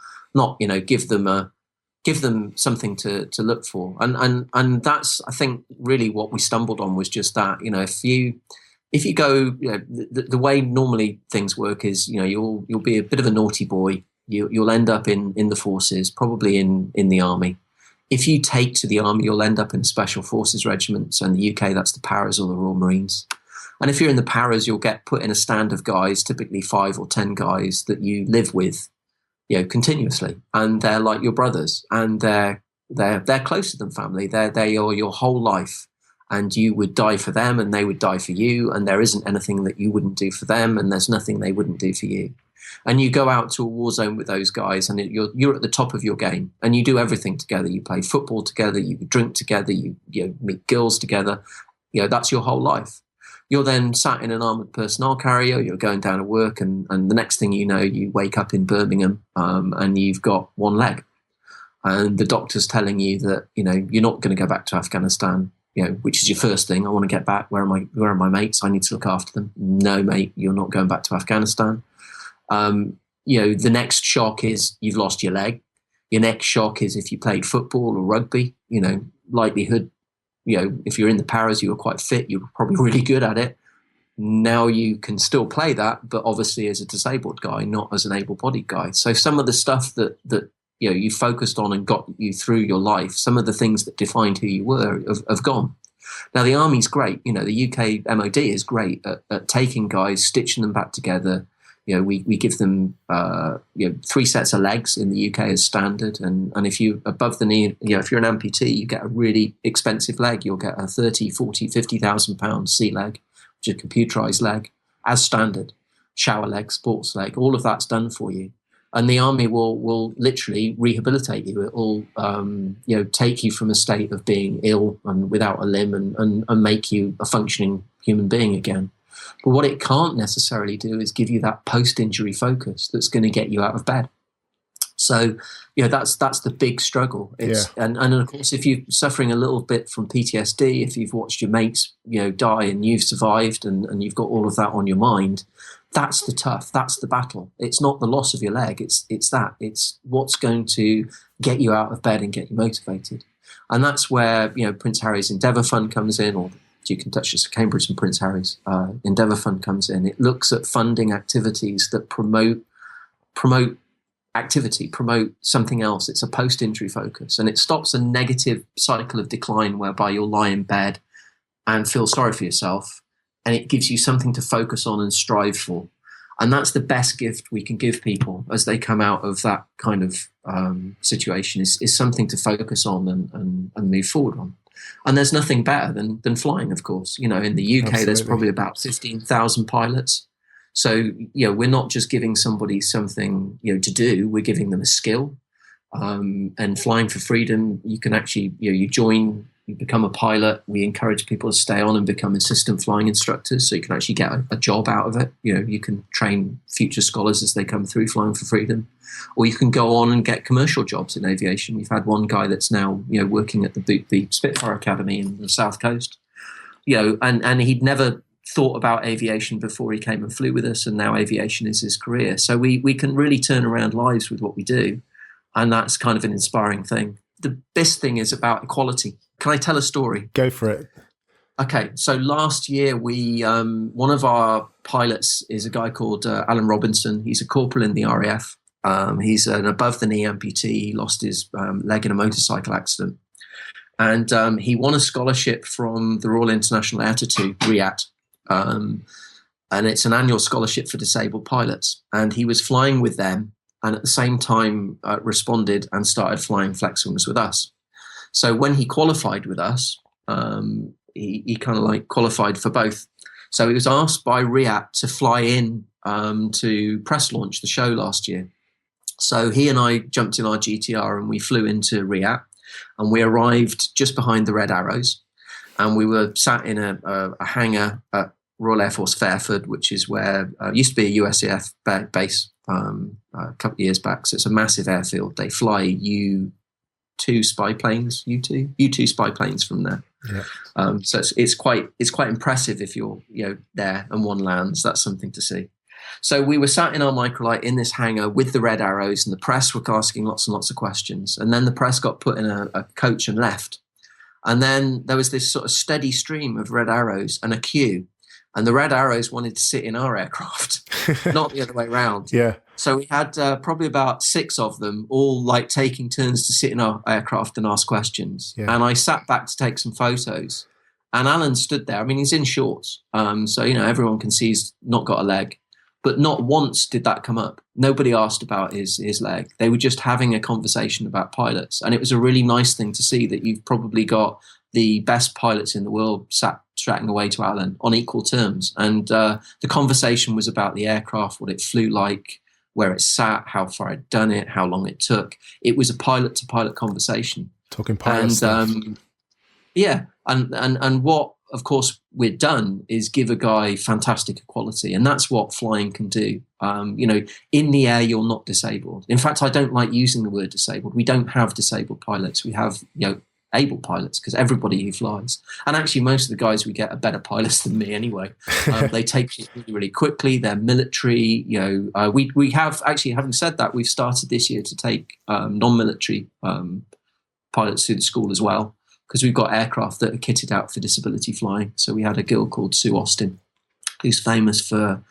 give them something to look for. And that's, I think, really what we stumbled on, was just that, if you go, the way normally things work is, you'll be a bit of a naughty boy. You'll end up in the forces, probably in the army. If you take to the army, you'll end up in special forces regiments. And the UK, that's the Paras or the Royal Marines. And if you're in the Paras, you'll get put in a stand of guys, typically 5 or 10 guys that you live with, continuously. And they're like your brothers, and they're closer than family. They are your whole life. And you would die for them, and they would die for you. And there isn't anything that you wouldn't do for them, and there's nothing they wouldn't do for you. And you go out to a war zone with those guys, and you're at the top of your game, and you do everything together. You play football together, you drink together, you meet girls together. That's your whole life. You're then sat in an armoured personnel carrier, you're going down to work, and the next thing you know, you wake up in Birmingham, and you've got one leg. And the doctor's telling you that, you're not going to go back to Afghanistan, which is your first thing. I want to get back. Where are my mates? I need to look after them. No, mate, you're not going back to Afghanistan. The next shock is you've lost your leg. Your next shock is if you played football or rugby, likelihood, if you're in the Paras, you were quite fit, you were probably really good at it. Now you can still play that, but obviously as a disabled guy, not as an able-bodied guy. So some of the stuff that you focused on and got you through your life, some of the things that defined who you were have gone. Now, the Army's great. You know, the UK MOD is great at taking guys, stitching them back together. You know, we give them 3 sets of legs in the UK as standard, and if you above the knee, you know, if you're an amputee, you get a really expensive leg. You'll get a 30, 40, 50,000 pound sea leg, which is a computerized leg, as standard. Shower leg, sports leg, all of that's done for you. And the Army will literally rehabilitate you. It will take you from a state of being ill and without a limb and make you a functioning human being again. But what it can't necessarily do is give you that post-injury focus that's going to get you out of bed. So, you know, that's the big struggle. And of course, if you're suffering a little bit from PTSD, if you've watched your mates, you know, die and you've survived and you've got all of that on your mind, that's the battle. It's not the loss of your leg. It's what's going to get you out of bed and get you motivated. And that's where, you know, Prince Harry's Endeavour Fund comes in, or Duke and Duchess of Cambridge and Prince Harry's Endeavour Fund comes in. It looks at funding activities that promote activity, promote something else. It's a post-injury focus, and it stops a negative cycle of decline whereby you'll lie in bed and feel sorry for yourself, and it gives you something to focus on and strive for. And that's the best gift we can give people as they come out of that kind of situation is something to focus on and move forward on. And there's nothing better than flying, of course. You know, in the UK, Absolutely. There's probably about 15,000 pilots. So, you know, we're not just giving somebody something, you know, to do, we're giving them a skill. And Flying for Freedom, you can actually, you know, you join, you become a pilot. We encourage people to stay on and become assistant flying instructors, so you can actually get a job out of it. You know, you can train future scholars as they come through Flying for Freedom, or you can go on and get commercial jobs in aviation. We've had one guy that's now, you know, working at the 𝗣𝗶𝗹𝗃𝗃 Academy in the South Coast, you know, and he'd never thought about aviation before he came and flew with us, and now aviation is his career. So we can really turn around lives with what we do, and that's kind of an inspiring thing. The best thing is about equality. Can I tell a story? Go for it. Okay, so last year we one of our pilots is a guy called Alan Robinson. He's a corporal in the RAF. He's an above-the-knee amputee. He lost his leg in a motorcycle accident, and he won a scholarship from the Royal International Air Tattoo, RIAT. And it's an annual scholarship for disabled pilots. And he was flying with them, and at the same time responded and started flying flex wings with us. So when he qualified with us, he kind of like qualified for both. So he was asked by RIAT to fly in to press launch the show last year. So he and I jumped in our GTR and we flew into RIAT, and we arrived just behind the Red Arrows, and we were sat in a hangar at Royal Air Force Fairford, which is where used to be a USAF base a couple of years back. So it's a massive airfield. They fly U2 spy planes from there. Yeah. So it's quite impressive if you're there and one lands. That's something to see. So we were sat in our microlight in this hangar with the Red Arrows, and the press were asking lots and lots of questions. And then the press got put in a coach and left. And then there was this sort of steady stream of Red Arrows and a queue. And the Red Arrows wanted to sit in our aircraft, not the other way around. Yeah. So we had probably about 6 of them, all like taking turns to sit in our aircraft and ask questions. Yeah. And I sat back to take some photos. And Alan stood there. I mean, he's in shorts. So, everyone can see he's not got a leg. But not once did that come up. Nobody asked about his leg. They were just having a conversation about pilots. And it was a really nice thing to see that you've probably got the best pilots in the world sat chatting away to Alan on equal terms. And the conversation was about the aircraft, what it flew like, where it sat, how far I'd done it, how long it took. It was a pilot-to-pilot conversation. Talking pilot stuff. Yeah. And what, of course, we've done is give a guy fantastic equality. And that's what flying can do. In the air, you're not disabled. In fact, I don't like using the word disabled. We don't have disabled pilots. We have, able pilots, because everybody who flies, and actually most of the guys we get are better pilots than me anyway. They take it really, really quickly. They're military. We have actually, having said that, we've started this year to take non-military pilots through the school as well, because we've got aircraft that are kitted out for disability flying. So we had a girl called Sue Austin, who's famous for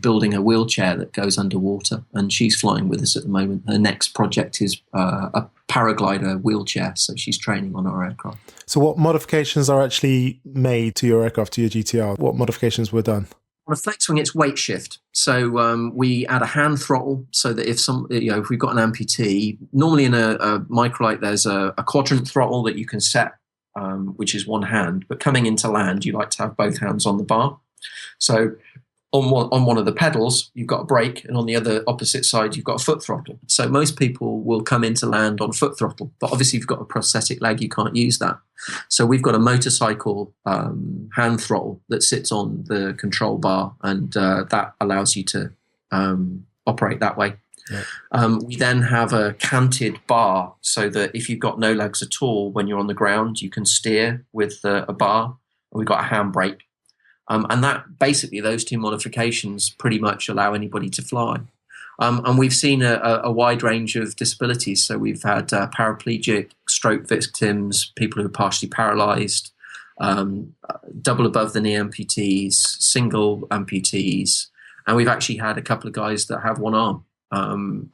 building a wheelchair that goes underwater, and she's flying with us at the moment. Her next project is a paraglider wheelchair, so she's training on our aircraft. So what modifications are actually made to your aircraft, to your GTR? What modifications were done? On a flex wing, it's weight shift. So we add a hand throttle so that if we've got an amputee, normally in a microlight, there's a quadrant throttle that you can set, which is one hand. But coming into land, you like to have both hands on the bar. So on one of the pedals, you've got a brake, and on the other opposite side, you've got a foot throttle. So most people will come into land on foot throttle, but obviously if you've got a prosthetic leg, you can't use that. So we've got a motorcycle hand throttle that sits on the control bar, and that allows you to operate that way. Yeah. We then have a canted bar so that if you've got no legs at all, when you're on the ground, you can steer with a bar. And we've got a handbrake. And that basically, those two modifications pretty much allow anybody to fly. And we've seen a wide range of disabilities. So we've had paraplegic, stroke victims, people who are partially paralysed, double above the knee amputees, single amputees. And we've actually had a couple of guys that have one arm.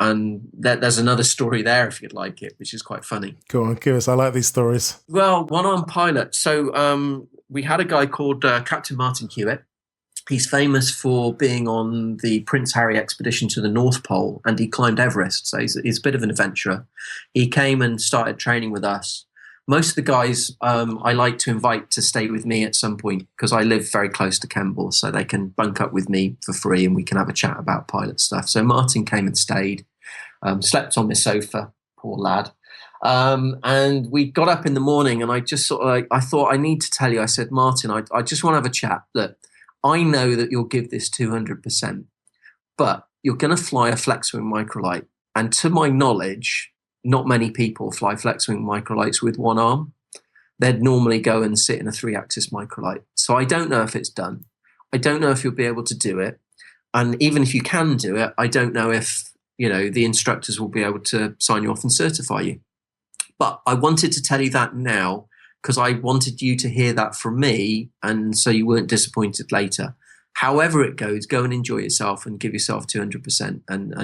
And there's another story there if you'd like it, which is quite funny. Go on, give us. I like these stories. Well, one-armed pilot. So we had a guy called Captain 𝗤𝗂𝗃𝗃𝗀𝗃. He's famous for being on the Prince Harry expedition to the North Pole, and he climbed Everest. So he's a bit of an adventurer. He came and started training with us. Most of the guys I like to invite to stay with me at some point because I live very close to 𝗂𝗶𝗃𝗀, so they can bunk up with me for free and we can have a chat about pilot stuff. So Martin came and stayed, slept on my sofa, poor lad. And we got up in the morning, and I just I thought, I need to tell you, I said, Martin, I just want to have a chat. That I know that you'll give this 200%, but you're going to fly a flex-wing microlight. And to my knowledge, not many people fly flex-wing microlights with one arm. They'd normally go and sit in a 3-axis microlight. So I don't know if it's done. I don't know if you'll be able to do it. And even if you can do it, I don't know if, the instructors will be able to sign you off and certify you. But I wanted to tell you that now because I wanted you to hear that from me, and so you weren't disappointed later. However it goes, go and enjoy yourself and give yourself 200%. And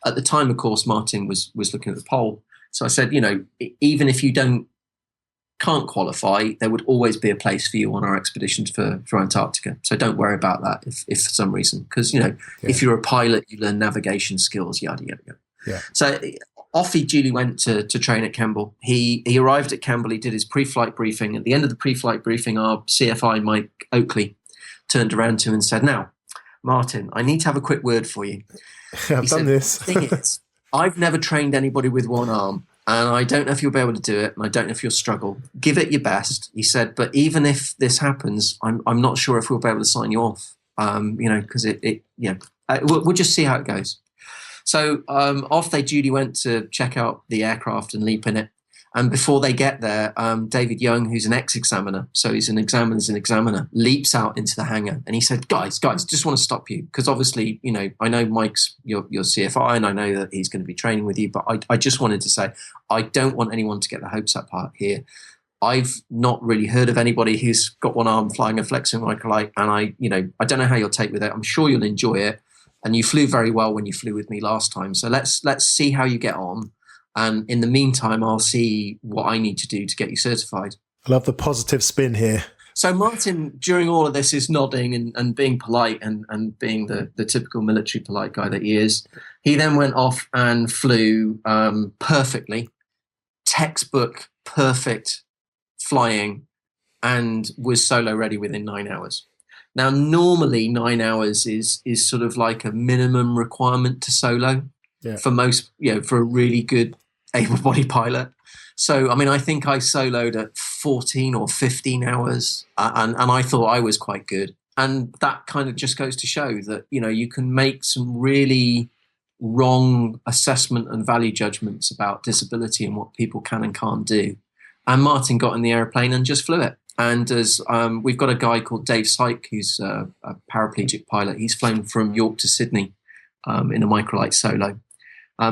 at the time, of course, Martin was looking at the poll. So I said, even if you can't qualify, there would always be a place for you on our expeditions for Antarctica. So don't worry about that if for some reason, because, if you're a pilot, you learn navigation skills, yada, yada, yada. Yeah. So off he duly went to train at 𝗂𝗂𝗃𝗃𝗀𝗃. He arrived at 𝗂𝗂𝗃𝗃, he did his pre-flight briefing. At the end of the pre-flight briefing, our CFI, Mike Oakley, turned around to him and said, "Now, Martin, I need to have a quick word for you." I've done this. The thing is, I've never trained anybody with one arm, and I don't know if you'll be able to do it, and I don't know if you'll struggle. Give it your best. He said, but even if this happens, I'm not sure if we'll be able to sign you off, because we'll just see how it goes. So off they duly went to check out the aircraft and leap in it. And before they get there, David Young, who's an ex-examiner, so he's an examiner, leaps out into the hangar. And he said, guys, just want to stop you. Because obviously, I know Mike's your CFI, and I know that he's going to be training with you. But I just wanted to say, I don't want anyone to get the hopes up here. I've not really heard of anybody who's got one arm flying a flex-wing microlight. And I don't know how you'll take with it. I'm sure you'll enjoy it. And you flew very well when you flew with me last time. So let's see how you get on. And in the meantime, I'll see what I need to do to get you certified. I love the positive spin here. So Martin, during all of this, is nodding and being polite and being the typical military polite guy that he is. He then went off and flew perfectly, textbook perfect flying, and was solo ready within 9 hours. Now, normally 9 hours is sort of like a minimum requirement to solo. Yeah. For most, for a really good able-bodied pilot. So, I think I soloed at 14 or 15 hours, and I thought I was quite good. And that kind of just goes to show that, you can make some really wrong assessment and value judgments about disability and what people can and can't do. And Martin got in the airplane and just flew it. And as we've got a guy called 𝗍𝗶𝗍𝗃, who's a paraplegic pilot. He's flown from York to Sydney in a microlight solo.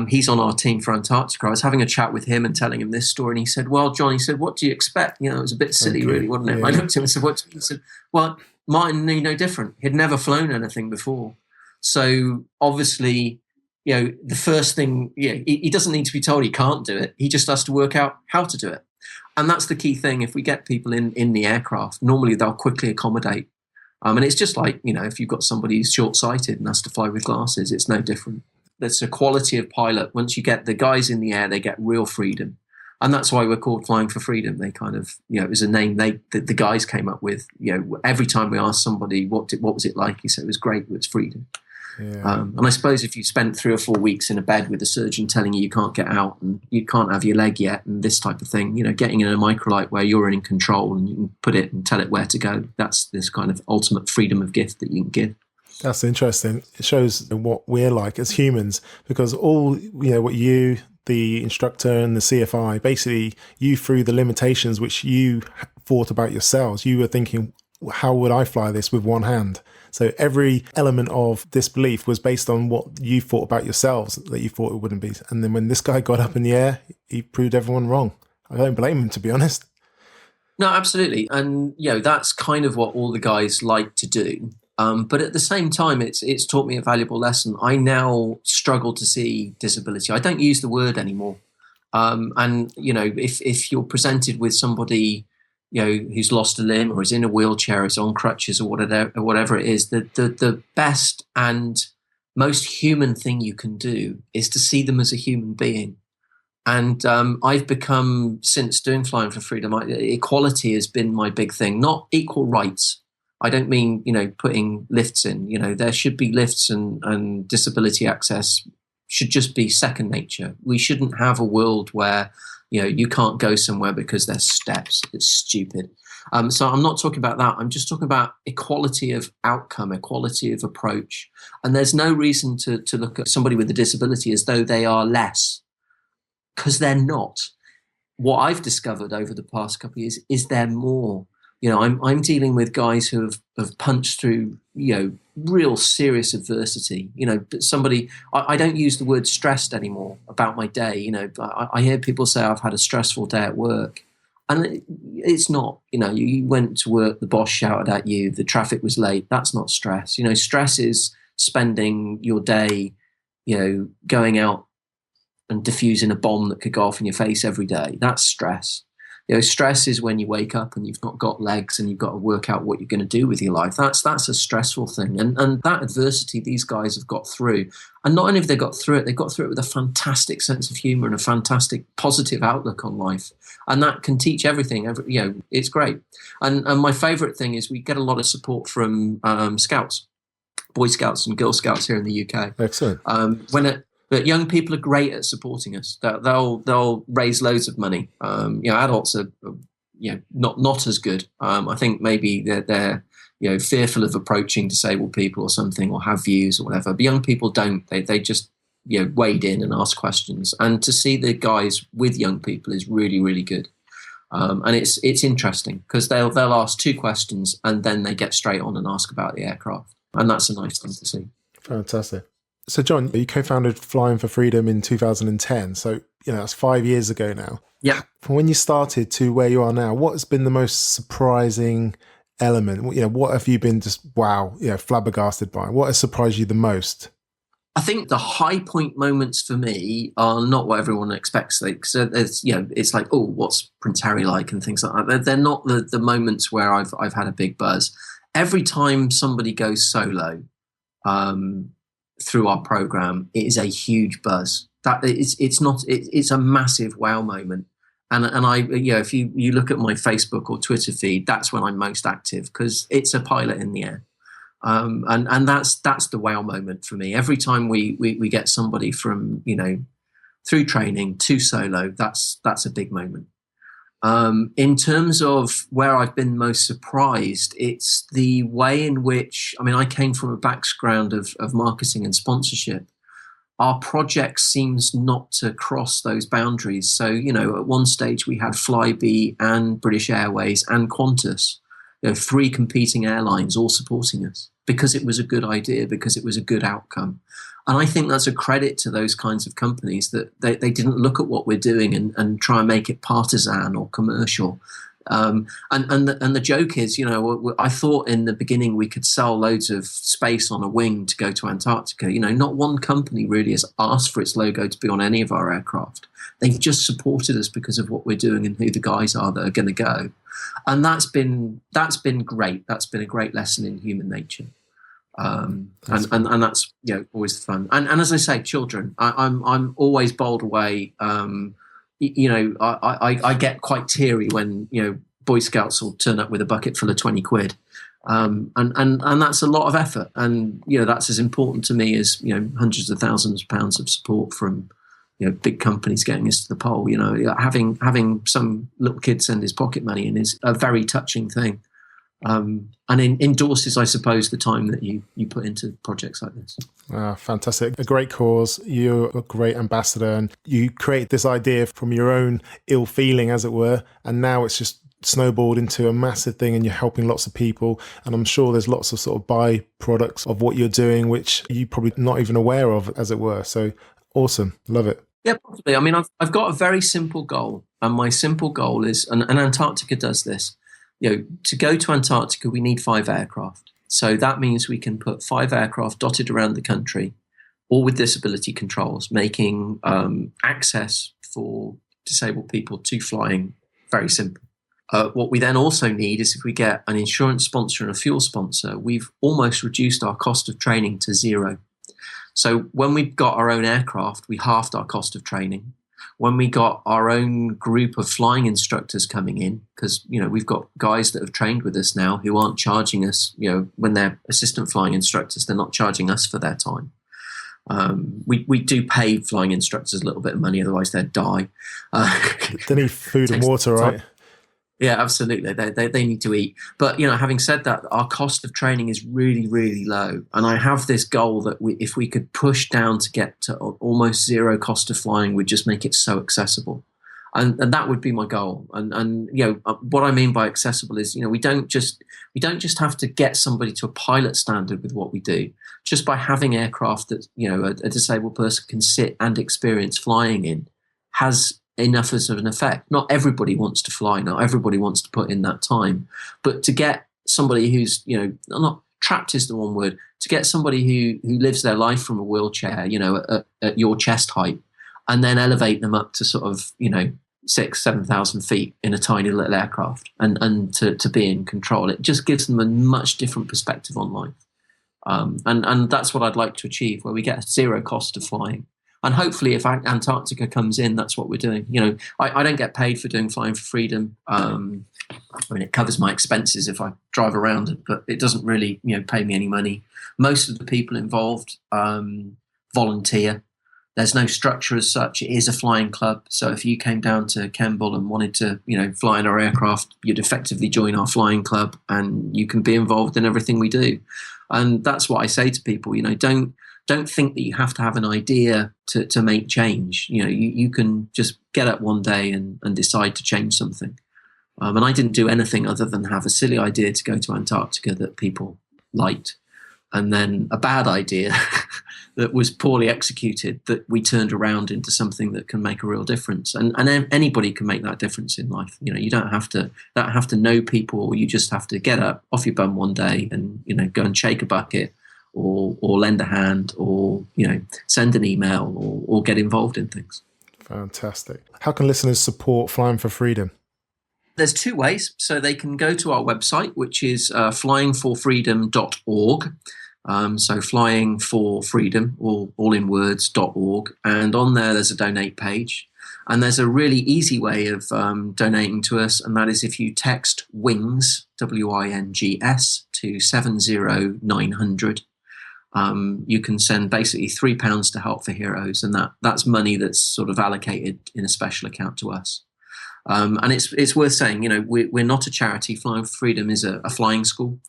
He's on our team for Antarctica. I was having a chat with him and telling him this story, and he said, well, John, what do you expect? It was a bit silly, really, wasn't it? Yeah. I looked at him and said, what do you mean? He said, well, Martin knew no different. He'd never flown anything before. So obviously, the first thing, he doesn't need to be told he can't do it. He just has to work out how to do it. And that's the key thing. If we get people in the aircraft, normally they'll quickly accommodate. And it's just like, if you've got somebody who's short-sighted and has to fly with glasses, it's no different. There's a quality of pilot. Once you get the guys in the air, they get real freedom. And that's why we're called Flying for Freedom. They kind of, it was a name the guys came up with. Every time we asked somebody, what was it like? He said, it was great, it was freedom. Yeah. And I suppose if you spent 3 or 4 weeks in a bed with a surgeon telling you can't get out and you can't have your leg yet and this type of thing, getting in a microlight where you're in control and you can put it and tell it where to go, that's this kind of ultimate freedom of gift that you can give. That's interesting. It shows what we're like as humans, because all, what you, the instructor and the CFI, basically you through the limitations which you thought about yourselves, you were thinking, how would I fly this with one hand? So every element of disbelief was based on what you thought about yourselves that you thought it wouldn't be. And then when this guy got up in the air, he proved everyone wrong. I don't blame him, to be honest. No, absolutely. And, that's kind of what all the guys like to do. But at the same time, it's taught me a valuable lesson. I now struggle to see disability. I don't use the word anymore. And, if you're presented with somebody who's lost a limb or is in a wheelchair, is on crutches or whatever it is, the best and most human thing you can do is to see them as a human being. And I've become, since doing Flying for Freedom, equality has been my big thing, not equal rights. I don't mean, putting lifts in, there should be lifts and disability access should just be second nature. We shouldn't have a world where you can't go somewhere because there's steps. It's stupid. So I'm not talking about that. I'm just talking about equality of outcome, equality of approach. And there's no reason to look at somebody with a disability as though they are less, because they're not. What I've discovered over the past couple of years is they're more. I'm dealing with guys who have punched through, real serious adversity. Somebody, I don't use the word stressed anymore about my day. I hear people say I've had a stressful day at work, and it's not. You went to work, the boss shouted at you, the traffic was late. That's not stress. Stress is spending your day, going out and diffusing a bomb that could go off in your face every day. That's stress. Stress is when you wake up and you've not got legs and you've got to work out what you're going to do with your life. That's a stressful thing. And that adversity these guys have got through. And not only have they got through it, they've got through it with a fantastic sense of humour and a fantastic positive outlook on life. And that can teach everything. It's great. And my favourite thing is we get a lot of support from scouts, Boy Scouts and Girl Scouts here in the UK. Excellent. But young people are great at supporting us. They'll raise loads of money. Adults are not as good. I think maybe they're fearful of approaching disabled people or something, or have views or whatever. But young people don't. They just wade in and ask questions. And to see the guys with young people is really, really good. And it's interesting because they'll ask 2 questions and then they get straight on and ask about the aircraft. And that's a nice thing to see. Fantastic. So, John, you co-founded Flying for Freedom in 2010. So, that's 5 years ago now. Yeah. From when you started to where you are now, what has been the most surprising element? What have you been just, flabbergasted by? What has surprised you the most? I think the high point moments for me are not what everyone expects. So there's, it's like, oh, what's Prince Harry like and things like that. They're not the moments where I've had a big buzz. Every time somebody goes solo, through our program, it is a huge buzz. It's a massive wow moment. And I, if you look at my Facebook or Twitter feed, that's when I'm most active because it's a pilot in the air. And that's the wow moment for me. Every time we get somebody from, through training to solo, that's a big moment. In terms of where I've been most surprised, it's the way in which, I came from a background of marketing and sponsorship. Our project seems not to cross those boundaries. So, at one stage we had Flybe and British Airways and Qantas, 3 competing airlines all supporting us because it was a good idea, because it was a good outcome. And I think that's a credit to those kinds of companies that they didn't look at what we're doing and try and make it partisan or commercial. And the joke is, you know, I thought in the beginning we could sell loads of space on a wing to go to Antarctica. You know, not one company really has asked for its logo to be on any of our aircraft. They've just supported us because of what we're doing and who the guys are that are going to go. And that's been great. That's been a great lesson in human nature. And that's, you know, always fun. And as I say, children, I'm always bowled away. You know, I get quite teary when, you know, Boy Scouts will turn up with a bucket full of 20 quid. And that's a lot of effort. And, you know, that's as important to me as, you know, hundreds of thousands of pounds of support from, you know, big companies getting us to the pole. You know, having some little kid send his pocket money in is a very touching thing. And endorses, I suppose, the time that you put into projects like this. Fantastic. A great cause. You're a great ambassador, and you create this idea from your own ill feeling, as it were, and now it's just snowballed into a massive thing, and you're helping lots of people. And I'm sure there's lots of sort of byproducts of what you're doing, which you're probably not even aware of, as it were. So awesome. Love it. Yeah, probably. I mean, I've got a very simple goal, and my simple goal is, and Antarctica does this, you know, to go to Antarctica, we need 5 aircraft. So that means we can put 5 aircraft dotted around the country, all with disability controls, making access for disabled people to flying very simple. What we then also need is, if we get an insurance sponsor and a fuel sponsor, we've almost reduced our cost of training to 0. So when we got our own aircraft, we halved our cost of training. When we got our own group of flying instructors coming in, because, you know, we've got guys that have trained with us now who aren't charging us, you know, when they're assistant flying instructors, they're not charging us for their time. We do pay flying instructors a little bit of money, otherwise they'd die. They need food and water, right? Yeah, absolutely. They need to eat. But, you know, having said that, our cost of training is really, really low. And I have this goal that if we could push down to get to almost 0 cost of flying, we'd just make it so accessible. And that would be my goal. And you know, what I mean by accessible is, you know, we don't just have to get somebody to a pilot standard with what we do. Just by having aircraft that, you know, a disabled person can sit and experience flying in has enough as of an effect. Not everybody wants to fly. Not everybody wants to put in that time. But to get somebody who's, you know, not trapped is the one word, to get somebody who lives their life from a wheelchair, you know, at your chest height, and then elevate them up to sort of, you know, 6,000-7,000 feet in a tiny little aircraft and to be in control. It just gives them a much different perspective on life. And that's what I'd like to achieve, where we get 0 cost of flying. And hopefully if Antarctica comes in, that's what we're doing. You know, I don't get paid for doing Flying for Freedom. I mean, it covers my expenses if I drive around it, but it doesn't really, you know, pay me any money. Most of the people involved volunteer. There's no structure as such. It is a flying club. So if you came down to 𝗘𝗶𝗶𝗀𝗀 and wanted to, you know, fly in our aircraft, you'd effectively join our flying club, and you can be involved in everything we do. And that's what I say to people, you know, don't think that you have to have an idea to make change. You know, you can just get up one day and decide to change something. And I didn't do anything other than have a silly idea to go to Antarctica that people liked, and then a bad idea that was poorly executed that we turned around into something that can make a real difference. And anybody can make that difference in life. You know, you don't have to know people. You just have to get up off your bum one day and, you know, go and shake a bucket, or lend a hand, or, you know, send an email, or get involved in things. Fantastic. How can listeners support Flying for Freedom? There's 2 ways. So they can go to our website, which is flyingforfreedom.org. So Flying for Freedom, all in words, .org. And on there's a donate page. And there's a really easy way of donating to us, and that is if you text WINGS, WINGS, to 70900. You can send basically £3 to Help for Heroes, and that's money that's sort of allocated in a special account to us. And it's worth saying, you know, we're not a charity. Flying for Freedom is a flying school.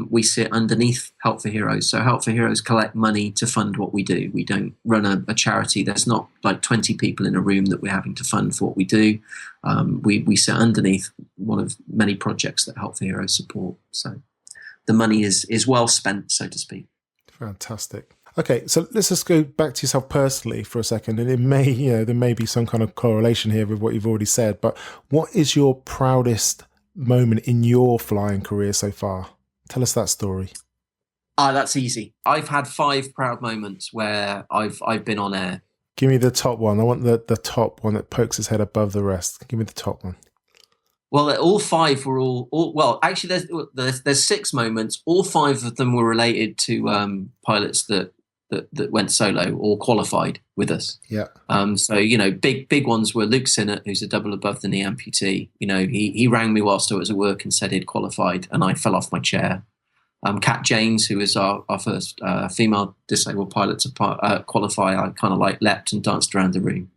We sit underneath Help for Heroes. So Help for Heroes collect money to fund what we do. We don't run a charity. There's not like 20 people in a room that we're having to fund for what we do. We sit underneath one of many projects that Help for Heroes support. So the money is well spent, so to speak. Fantastic. Okay, so let's just go back to yourself personally for a second, and it may, there may be some kind of correlation here with what you've already said, but what is your proudest moment in your flying career so far? Tell us that story. That's easy. I've had 5 proud moments where I've been on air. Give me the top one. I want the top one that pokes its head above the rest. Give me the top one. Well, all 5 were well, actually, there's 6 moments. All 5 of them were related to pilots that went solo or qualified with us. Yeah. So, big ones were 𝗜𝗚𝘀𝗽𝗶𝗿, who's a double above the knee amputee. He rang me whilst I was at work and said he'd qualified, and I fell off my chair. Kat Janes, who was our first female disabled pilot to qualify, I kind of leapt and danced around the room.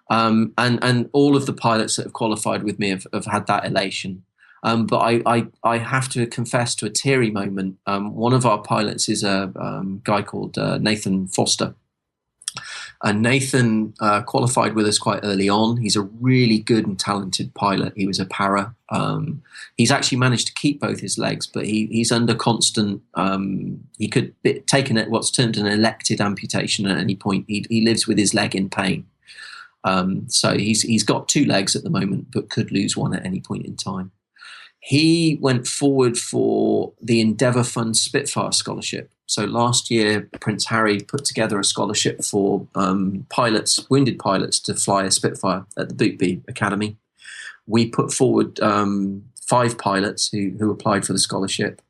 And all of the pilots that have qualified with me have had that elation. But I have to confess to a teary moment. One of our pilots is a guy called Nathan Foster. And Nathan qualified with us quite early on. He's a really good and talented pilot. He was a para. He's actually managed to keep both his legs, but he's under constant, he could take what's termed an elected amputation at any point. He lives with his leg in pain. So he's got 2 legs at the moment, but could lose one at any point in time. He went forward for the Endeavour Fund Spitfire scholarship. So last year, Prince Harry put together a scholarship for wounded pilots to fly a Spitfire at the 𝗏𝗶𝗍𝗏 Academy. We put forward 5 pilots who applied for the scholarship.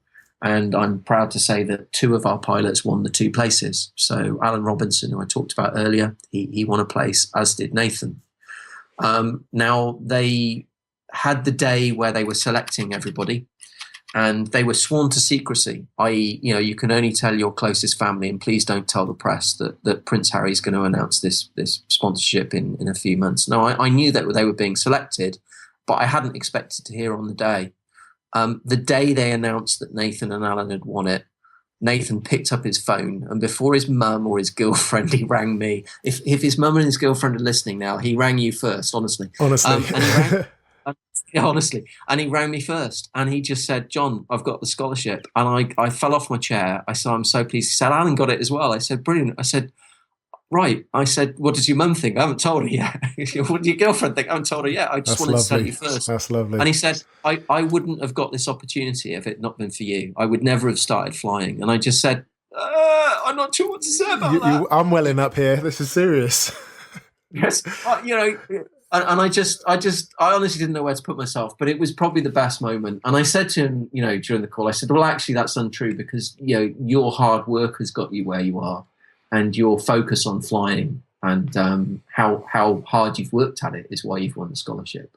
And I'm proud to say that 2 of our pilots won the 2 places. So Alan Robinson, who I talked about earlier, he won a place, as did Nathan. Now, they had the day where they were selecting everybody, and they were sworn to secrecy, i.e., you can only tell your closest family, and please don't tell the press that Prince Harry's going to announce this sponsorship in a few months. Now, I knew that they were being selected, but I hadn't expected to hear on the day. The day they announced that Nathan and Alan had won it, Nathan picked up his phone, and before his mum or his girlfriend, he rang me. If his mum and his girlfriend are listening now, he rang you first, honestly. Honestly. And he rang me first, and he just said, "John, I've got the scholarship." And I fell off my chair. I said, "I'm so pleased." He said, "Alan got it as well." I said, "Brilliant." I said, "Right." I said, "What does your mum think?" "I haven't told her yet." "What does your girlfriend think?" "I haven't told her yet. I just wanted to tell you first." That's lovely. And he said, I wouldn't have got this opportunity if it had not been for you. I would never have started flying. And I just said, I'm not sure what to say about that. I'm welling up here. This is serious. Yes. And I honestly didn't know where to put myself, but it was probably the best moment. And I said to him, during the call, I said, "Well, actually, that's untrue, because, your hard work has got you where you are, and your focus on flying and how hard you've worked at it is why you've won the scholarship."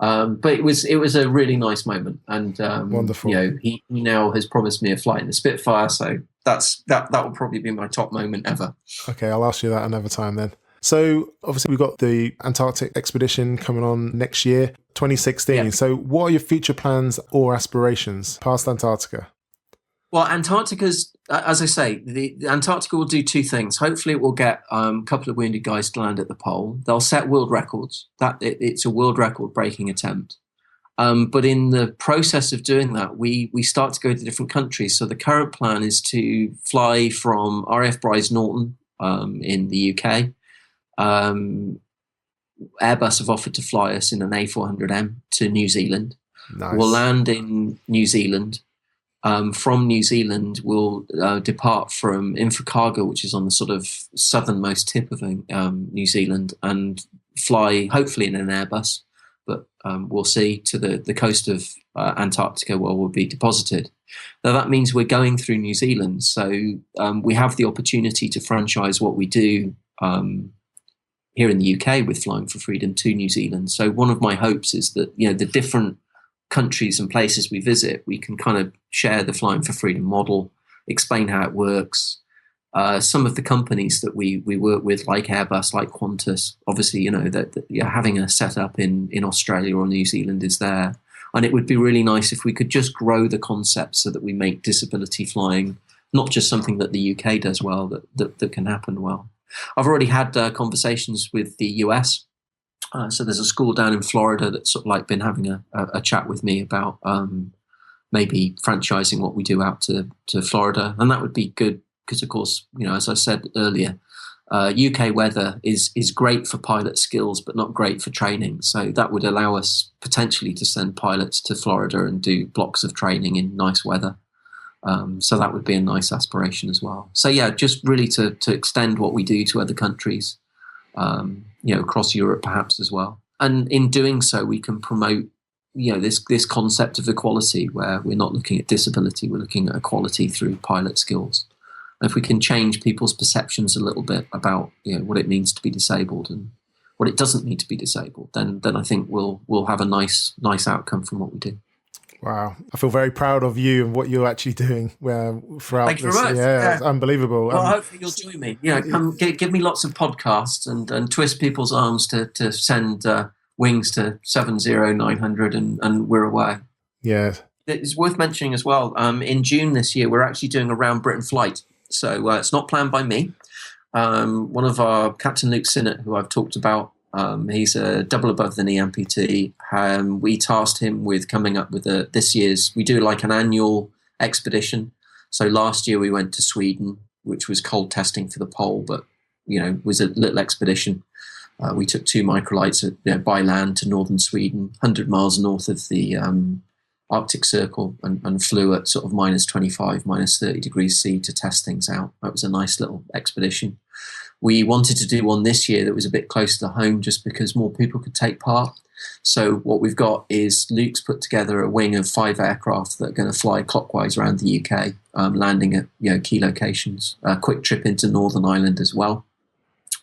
But it was a really nice moment. And, wonderful. He now has promised me a flight in the Spitfire. So that will probably be my top moment ever. Okay. I'll ask you that another time then. So obviously we've got the Antarctic expedition coming on next year, 2016. Yeah. So what are your future plans or aspirations past Antarctica? Well, Antarctica's, as I say, the Antarctica will do 2 things. Hopefully it will get a couple of wounded guys to land at the pole. They'll set world records. It's a world record breaking attempt. But in the process of doing that, we start to go to different countries. So the current plan is to fly from RAF Brize-Norton in the UK. Airbus have offered to fly us in an A400M to New Zealand. Nice. We'll land in New Zealand. From New Zealand, we'll depart from 𝗬𝗏𝗏𝗃𝗃𝗃, which is on the sort of southernmost tip of New Zealand, and fly hopefully in an Airbus, but we'll see, to the coast of Antarctica, where we'll be deposited. Now that means we're going through New Zealand, so we have the opportunity to franchise what we do here in the UK with Flying for Freedom to New Zealand. So one of my hopes is that the different countries and places we visit, we can kind of share the Flying for Freedom model, explain how it works. Some of the companies that we work with, like Airbus, like Qantas, obviously, that having a setup in Australia or New Zealand is there. And it would be really nice if we could just grow the concept so that we make disability flying not just something that the UK does well, that can happen well. I've already had conversations with the US. So there's a school down in Florida that's sort of like been having a chat with me about maybe franchising what we do out to Florida. And that would be good because of course, as I said earlier, UK weather is great for pilot skills, but not great for training. So that would allow us potentially to send pilots to Florida and do blocks of training in nice weather. So that would be a nice aspiration as well. So yeah, just really to extend what we do to other countries, across Europe perhaps as well. And in doing so, we can promote, this concept of equality, where we're not looking at disability, we're looking at equality through pilot skills. And if we can change people's perceptions a little bit about, what it means to be disabled and what it doesn't mean to be disabled, then I think we'll have a nice outcome from what we do. Wow. I feel very proud of you and what you're actually doing throughout Thank you this. very much. Yeah, it's unbelievable. Well, hopefully you'll join me. Come give me lots of podcasts and twist people's arms to send wings to 70900 and we're away. Yeah. It's worth mentioning as well, in June this year, we're actually doing a round Britain flight. So it's not planned by me. One of our, Captain 𝗜𝗚𝘀𝗽𝗶𝗿, who I've talked about, he's a double above the knee amputee. We tasked him with coming up with this year's, we do like an annual expedition. So last year we went to Sweden, which was cold testing for the pole, but, was a little expedition. We took 2 microlights by land to northern Sweden, 100 miles north of the Arctic Circle, and flew at sort of -25, -30 degrees C to test things out. That was a nice little expedition. We wanted to do one this year that was a bit closer to home, just because more people could take part. So what we've got is Luke's put together a wing of 5 aircraft that are going to fly clockwise around the UK, landing at key locations. A quick trip into Northern Ireland as well,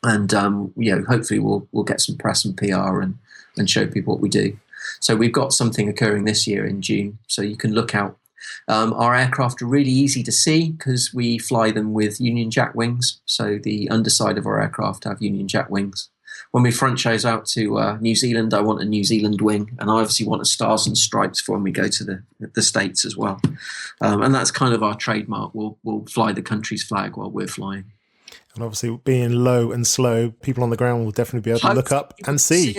and hopefully we'll get some press and PR and show people what we do. So we've got something occurring this year in June, so you can look out. Our aircraft are really easy to see because we fly them with Union Jack wings. So the underside of our aircraft have Union Jack wings. When we front shows out to New Zealand, I want a New Zealand wing, and I obviously want a Stars and Stripes for when we go to the States as well. And that's kind of our trademark. We'll fly the country's flag while we're flying. And obviously, being low and slow, people on the ground will definitely be able to look up and see.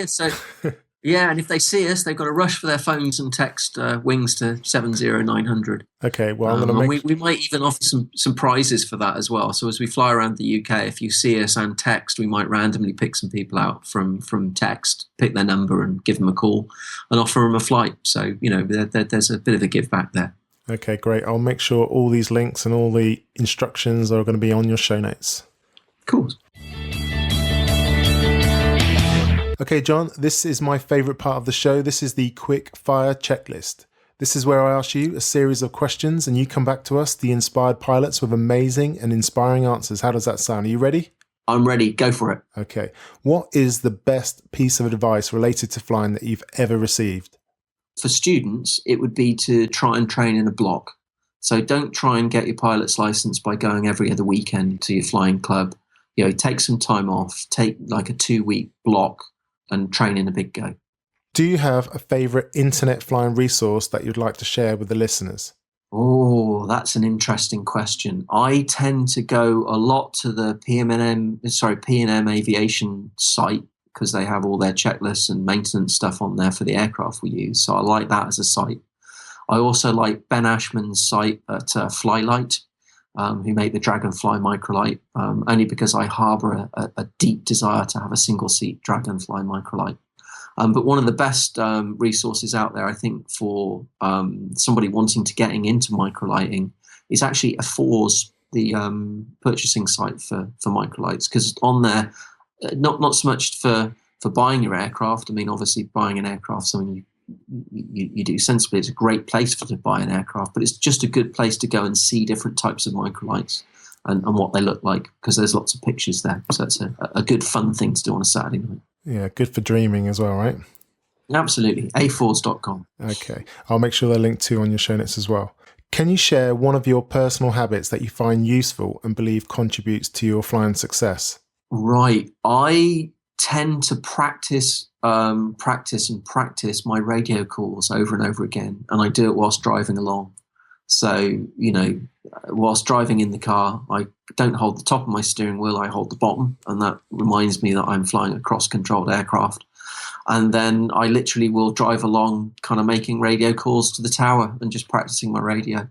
Yeah, and if they see us, they've got to rush for their phones and text wings to 70900. Okay, well, I'm going to we might even offer some prizes for that as well. So as we fly around the UK, if you see us and text, we might randomly pick some people out from text, pick their number and give them a call and offer them a flight. So, there's a bit of a give back there. Okay, great. I'll make sure all these links and all the instructions are going to be on your show notes. Cool. Okay, John, this is my favourite part of the show. This is the quick fire checklist. This is where I ask you a series of questions and you come back to us, the inspired pilots, with amazing and inspiring answers. How does that sound? Are you ready? I'm ready. Go for it. Okay. What is the best piece of advice related to flying that you've ever received? For students, it would be to try and train in a block. So don't try and get your pilot's license by going every other weekend to your flying club. Take some time off, take like a 2-week block, and train in a big go. Do you have a favourite internet flying resource that you'd like to share with the listeners? Oh, that's an interesting question. I tend to go a lot to the P&M Aviation site because they have all their checklists and maintenance stuff on there for the aircraft we use. So I like that as a site. I also like Ben Ashman's site at Flylight, who make the Dragonfly Microlight, only because I harbour a deep desire to have a single-seat Dragonfly Microlight. But one of the best resources out there, I think, for somebody wanting to getting into microlighting is actually 𝗼𝗄𝗆's, the purchasing site for microlights, because on there, not so much for buying your aircraft. I mean, obviously, buying an aircraft, something you do sensibly. It's a great place to buy an aircraft, but it's just a good place to go and see different types of microlights and what they look like, because there's lots of pictures there. So it's a good, fun thing to do on a Saturday night. Yeah, good for dreaming as well, right? Absolutely. 𝗚𝗄𝗆s.com. Okay. I'll make sure they're linked to on your show notes as well. Can you share one of your personal habits that you find useful and believe contributes to your flying success? Right. I tend to practice my radio calls over and over again, and I do it whilst driving along. So, whilst driving in the car, I don't hold the top of my steering wheel, I hold the bottom, and that reminds me that I'm flying a cross-controlled aircraft. And then I literally will drive along kind of making radio calls to the tower and just practicing my radio.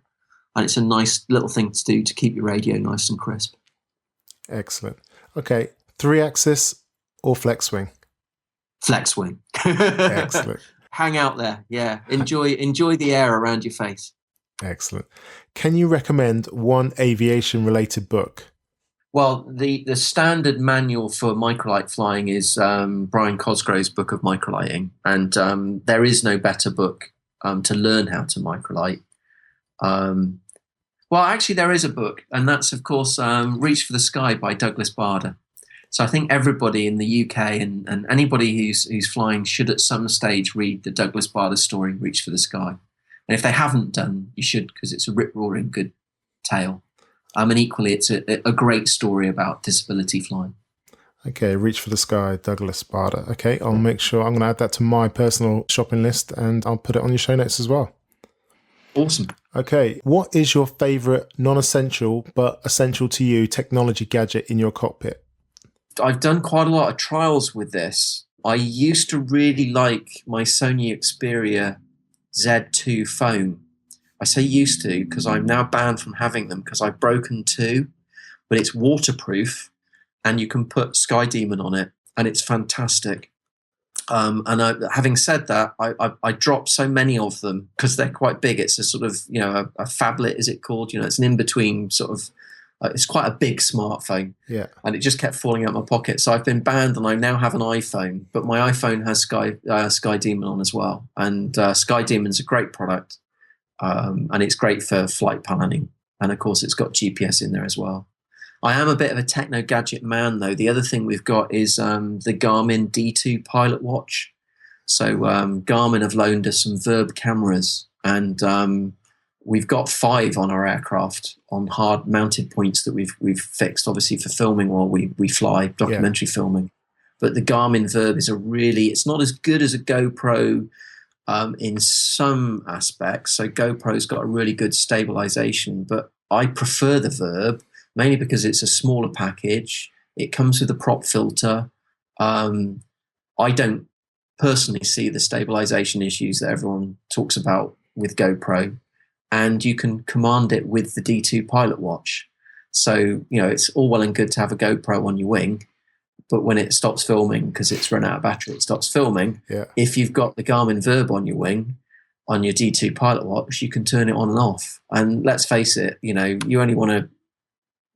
and it's a nice little thing to do to keep your radio nice and crisp. Excellent. Okay, 3-axis or flex wing? Flex wing. Excellent. Hang out there, yeah. Enjoy the air around your face. Excellent. Can you recommend one aviation-related book? Well, the standard manual for microlight flying is Brian Cosgrove's book of microlighting, and there is no better book to learn how to microlight. Well, actually, there is a book, and that's, of course, Reach for the Sky by 𝗘𝗽𝗶𝗿𝗀𝗱. So I think everybody in the UK and anybody who's flying should at some stage read the 𝗘𝗽𝗶𝗿𝗀 story, Reach for the Sky. And if they haven't done, you should, because it's a rip-roaring good tale. And equally, it's a great story about disability flying. Okay, Reach for the Sky, 𝗘𝗽𝗶𝗿𝗀𝗱. Okay, I'll make sure, I'm going to add that to my personal shopping list, and I'll put it on your show notes as well. Awesome. Okay, what is your favourite non-essential but essential to you technology gadget in your cockpit? I've done quite a lot of trials with this. I used to really like my Sony Xperia Z2 phone. I say used to because I'm now banned from having them because I've broken two, but it's waterproof and you can put Sky Demon on it and it's fantastic. Having said that, I dropped so many of them because they're quite big. It's a sort of, a phablet, is it called? It's an in-between sort of, it's quite a big smartphone. Yeah. And it just kept falling out of my pocket. So I've been banned and I now have an iPhone, but my iPhone has Sky Demon on as well. And Sky Demon's a great product. And it's great for flight planning. And of course, it's got GPS in there as well. I am a bit of a techno gadget man, though. The other thing we've got is the Garmin D2 pilot watch. So Garmin have loaned us some 𝗑𝗶𝗶𝗀𝗃 cameras, and we've got 5 on our aircraft on hard mounted points that we've fixed, obviously for filming while we fly, documentary filming. But the Garmin 𝗑𝗶𝗶𝗀𝗃 is it's not as good as a GoPro in some aspects. So GoPro's got a really good stabilization, but I prefer the 𝗑𝗶𝗶𝗀𝗃. Mainly because it's a smaller package. It comes with a prop filter. I don't personally see the stabilization issues that everyone talks about with GoPro. And you can command it with the D2 pilot watch. So, it's all well and good to have a GoPro on your wing, but when it stops filming because it's run out of battery, it stops filming. Yeah. If you've got the Garmin 𝗑𝗶𝗶𝗀𝗃 on your wing, on your D2 pilot watch, you can turn it on and off. And let's face it, you only want to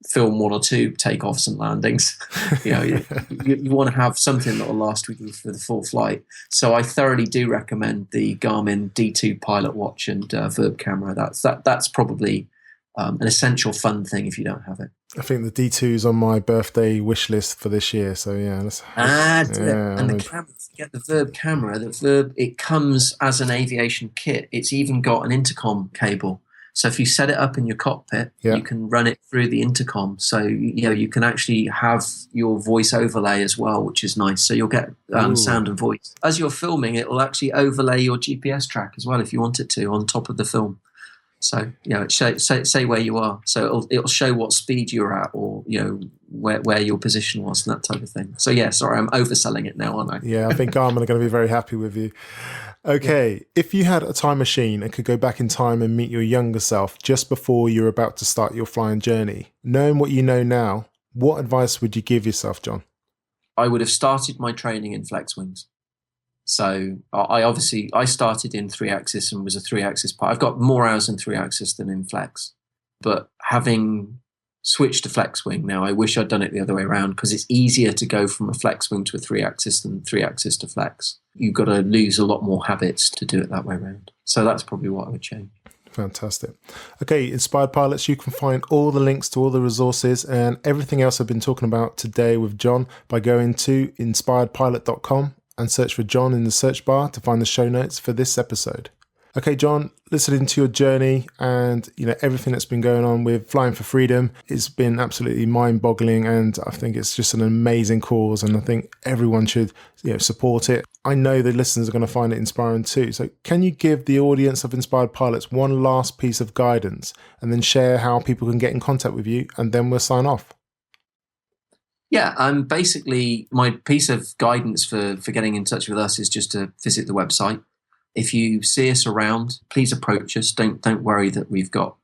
film 1 or 2 takeoffs and landings. You want to have something that will last with you for the full flight. So I thoroughly do recommend the Garmin D2 pilot watch and 𝗑𝗶𝗶𝗀𝗃 camera. That's probably an essential fun thing if you don't have it. I think the D2 is on my birthday wish list for this year. So yeah, the camera, to get the 𝗑𝗶𝗶𝗀𝗃 camera, the 𝗑𝗶𝗶, it comes as an aviation kit. It's even got an intercom cable. So if you set it up in your cockpit, you can run it through the intercom. So, you can actually have your voice overlay as well, which is nice. So you'll get sound and voice. As you're filming, it will actually overlay your GPS track as well if you want it to on top of the film. So, say where you are. So it'll show what speed you're at or, where your position was and that type of thing. So, sorry, I'm overselling it now, aren't I? Yeah, I think Garmin are going to be very happy with you. Okay, if you had a time machine and could go back in time and meet your younger self just before you're about to start your flying journey, knowing what you know now, what advice would you give yourself, John? I would have started my training in flex wings. So I started in 3-axis and was a 3-axis pilot. I've got more hours in 3-axis than in flex. But having switched to flex wing now, I wish I'd done it the other way around because it's easier to go from a flex wing to a 3-axis than 3-axis to flex. You've got to lose a lot more habits to do it that way around. So that's probably what I would change. Fantastic. Okay, Inspired Pilots, you can find all the links to all the resources and everything else I've been talking about today with John by going to inspiredpilot.com and search for John in the search bar to find the show notes for this episode. Okay, John, listening to your journey and everything that's been going on with Flying for Freedom, it's been absolutely mind-boggling, and I think it's just an amazing cause, and I think everyone should support it. I know the listeners are going to find it inspiring too. So can you give the audience of Inspired Pilots one last piece of guidance and then share how people can get in contact with you, and then we'll sign off? Yeah, basically my piece of guidance for getting in touch with us is just to visit the website. If you see us around, please approach us. Don't worry that we've got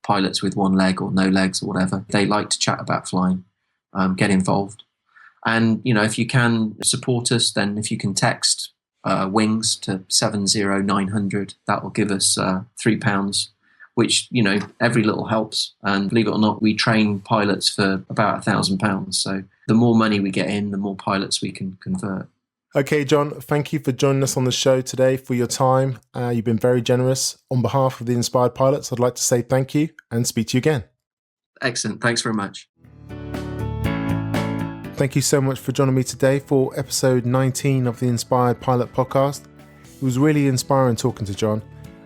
pilots with one leg or no legs or whatever. They like to chat about flying, get involved. And, if you can support us, then if you can text wings to 70900, that will give us £3, which, every little helps. And believe it or not, we train pilots for about £1,000. So the more money we get in, the more pilots we can convert. Okay, John, thank you for joining us on the show today, for your time. You've been very generous. On behalf of the Inspired Pilots, I'd like to say thank you and speak to you again. Excellent. Thanks very much. Thank you so much for joining me today for episode 19 of the Inspired Pilot podcast. It was really inspiring talking to John.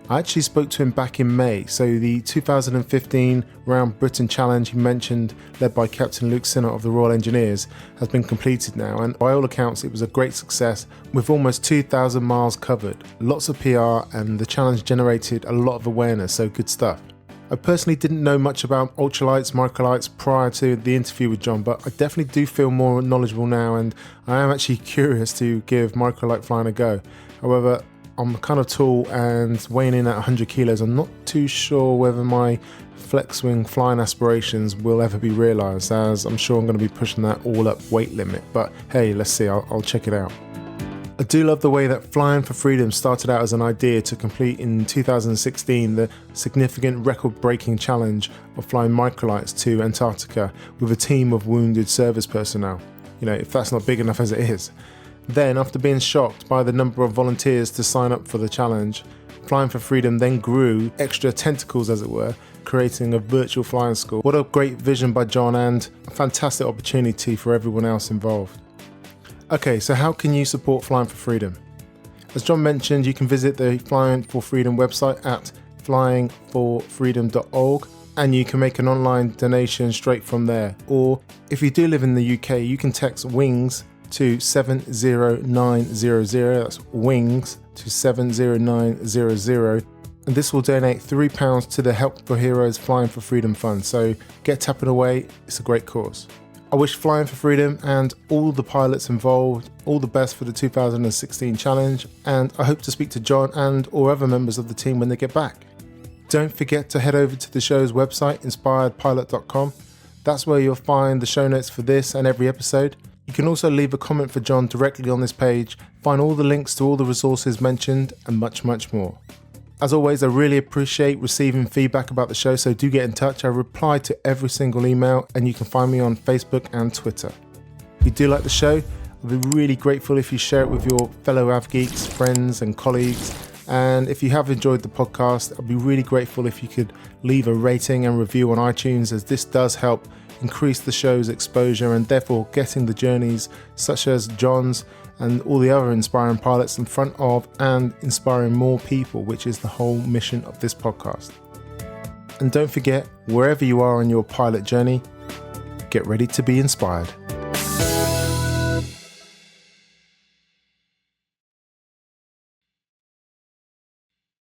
I actually spoke to him back in May, so the 2015 Round Britain Challenge he mentioned, led by Captain Luke Sinnott of the Royal Engineers, has been completed now, and by all accounts it was a great success with almost 2,000 miles covered, lots of PR, and the challenge generated a lot of awareness, so good stuff. I personally didn't know much about ultralights, microlights prior to the interview with John, but I definitely do feel more knowledgeable now, and I am actually curious to give microlight flying a go. However, I'm kind of tall and weighing in at 100 kilos. I'm not too sure whether my flex wing flying aspirations will ever be realised, as I'm sure I'm going to be pushing that all up weight limit. But hey, let's see, I'll check it out. I do love the way that Flying for Freedom started out as an idea to complete in 2016 the significant record-breaking challenge of flying microlights to Antarctica with a team of wounded service personnel. If that's not big enough as it is. Then, after being shocked by the number of volunteers to sign up for the challenge, Flying for Freedom then grew extra tentacles, as it were, creating a virtual flying school. What a great vision by John, and a fantastic opportunity for everyone else involved. Okay, so how can you support Flying for Freedom? As John mentioned, you can visit the Flying for Freedom website at flyingforfreedom.org, and you can make an online donation straight from there. Or if you do live in the UK, you can text WINGS to 70900, that's WINGS to 70900, and this will donate £3 to the Help for Heroes Flying for Freedom Fund. So get tapping away, it's a great cause. I wish Flying for Freedom and all the pilots involved all the best for the 2016 challenge, and I hope to speak to John and or other members of the team when they get back. Don't forget to head over to the show's website, inspiredpilot.com. That's where you'll find the show notes for this and every episode. You can also leave a comment for John directly on this page, find all the links to all the resources mentioned, and much, much more. As always, I really appreciate receiving feedback about the show, so do get in touch. I reply to every single email, and you can find me on Facebook and Twitter. If you do like the show, I'd be really grateful if you share it with your fellow Av Geeks, friends and colleagues. And if you have enjoyed the podcast, I'd be really grateful if you could leave a rating and review on iTunes, as this does help increase the show's exposure and therefore getting the journeys such as John's and all the other inspiring pilots in front of and inspiring more people, which is the whole mission of this podcast. And don't forget, wherever you are on your pilot journey, get ready to be inspired.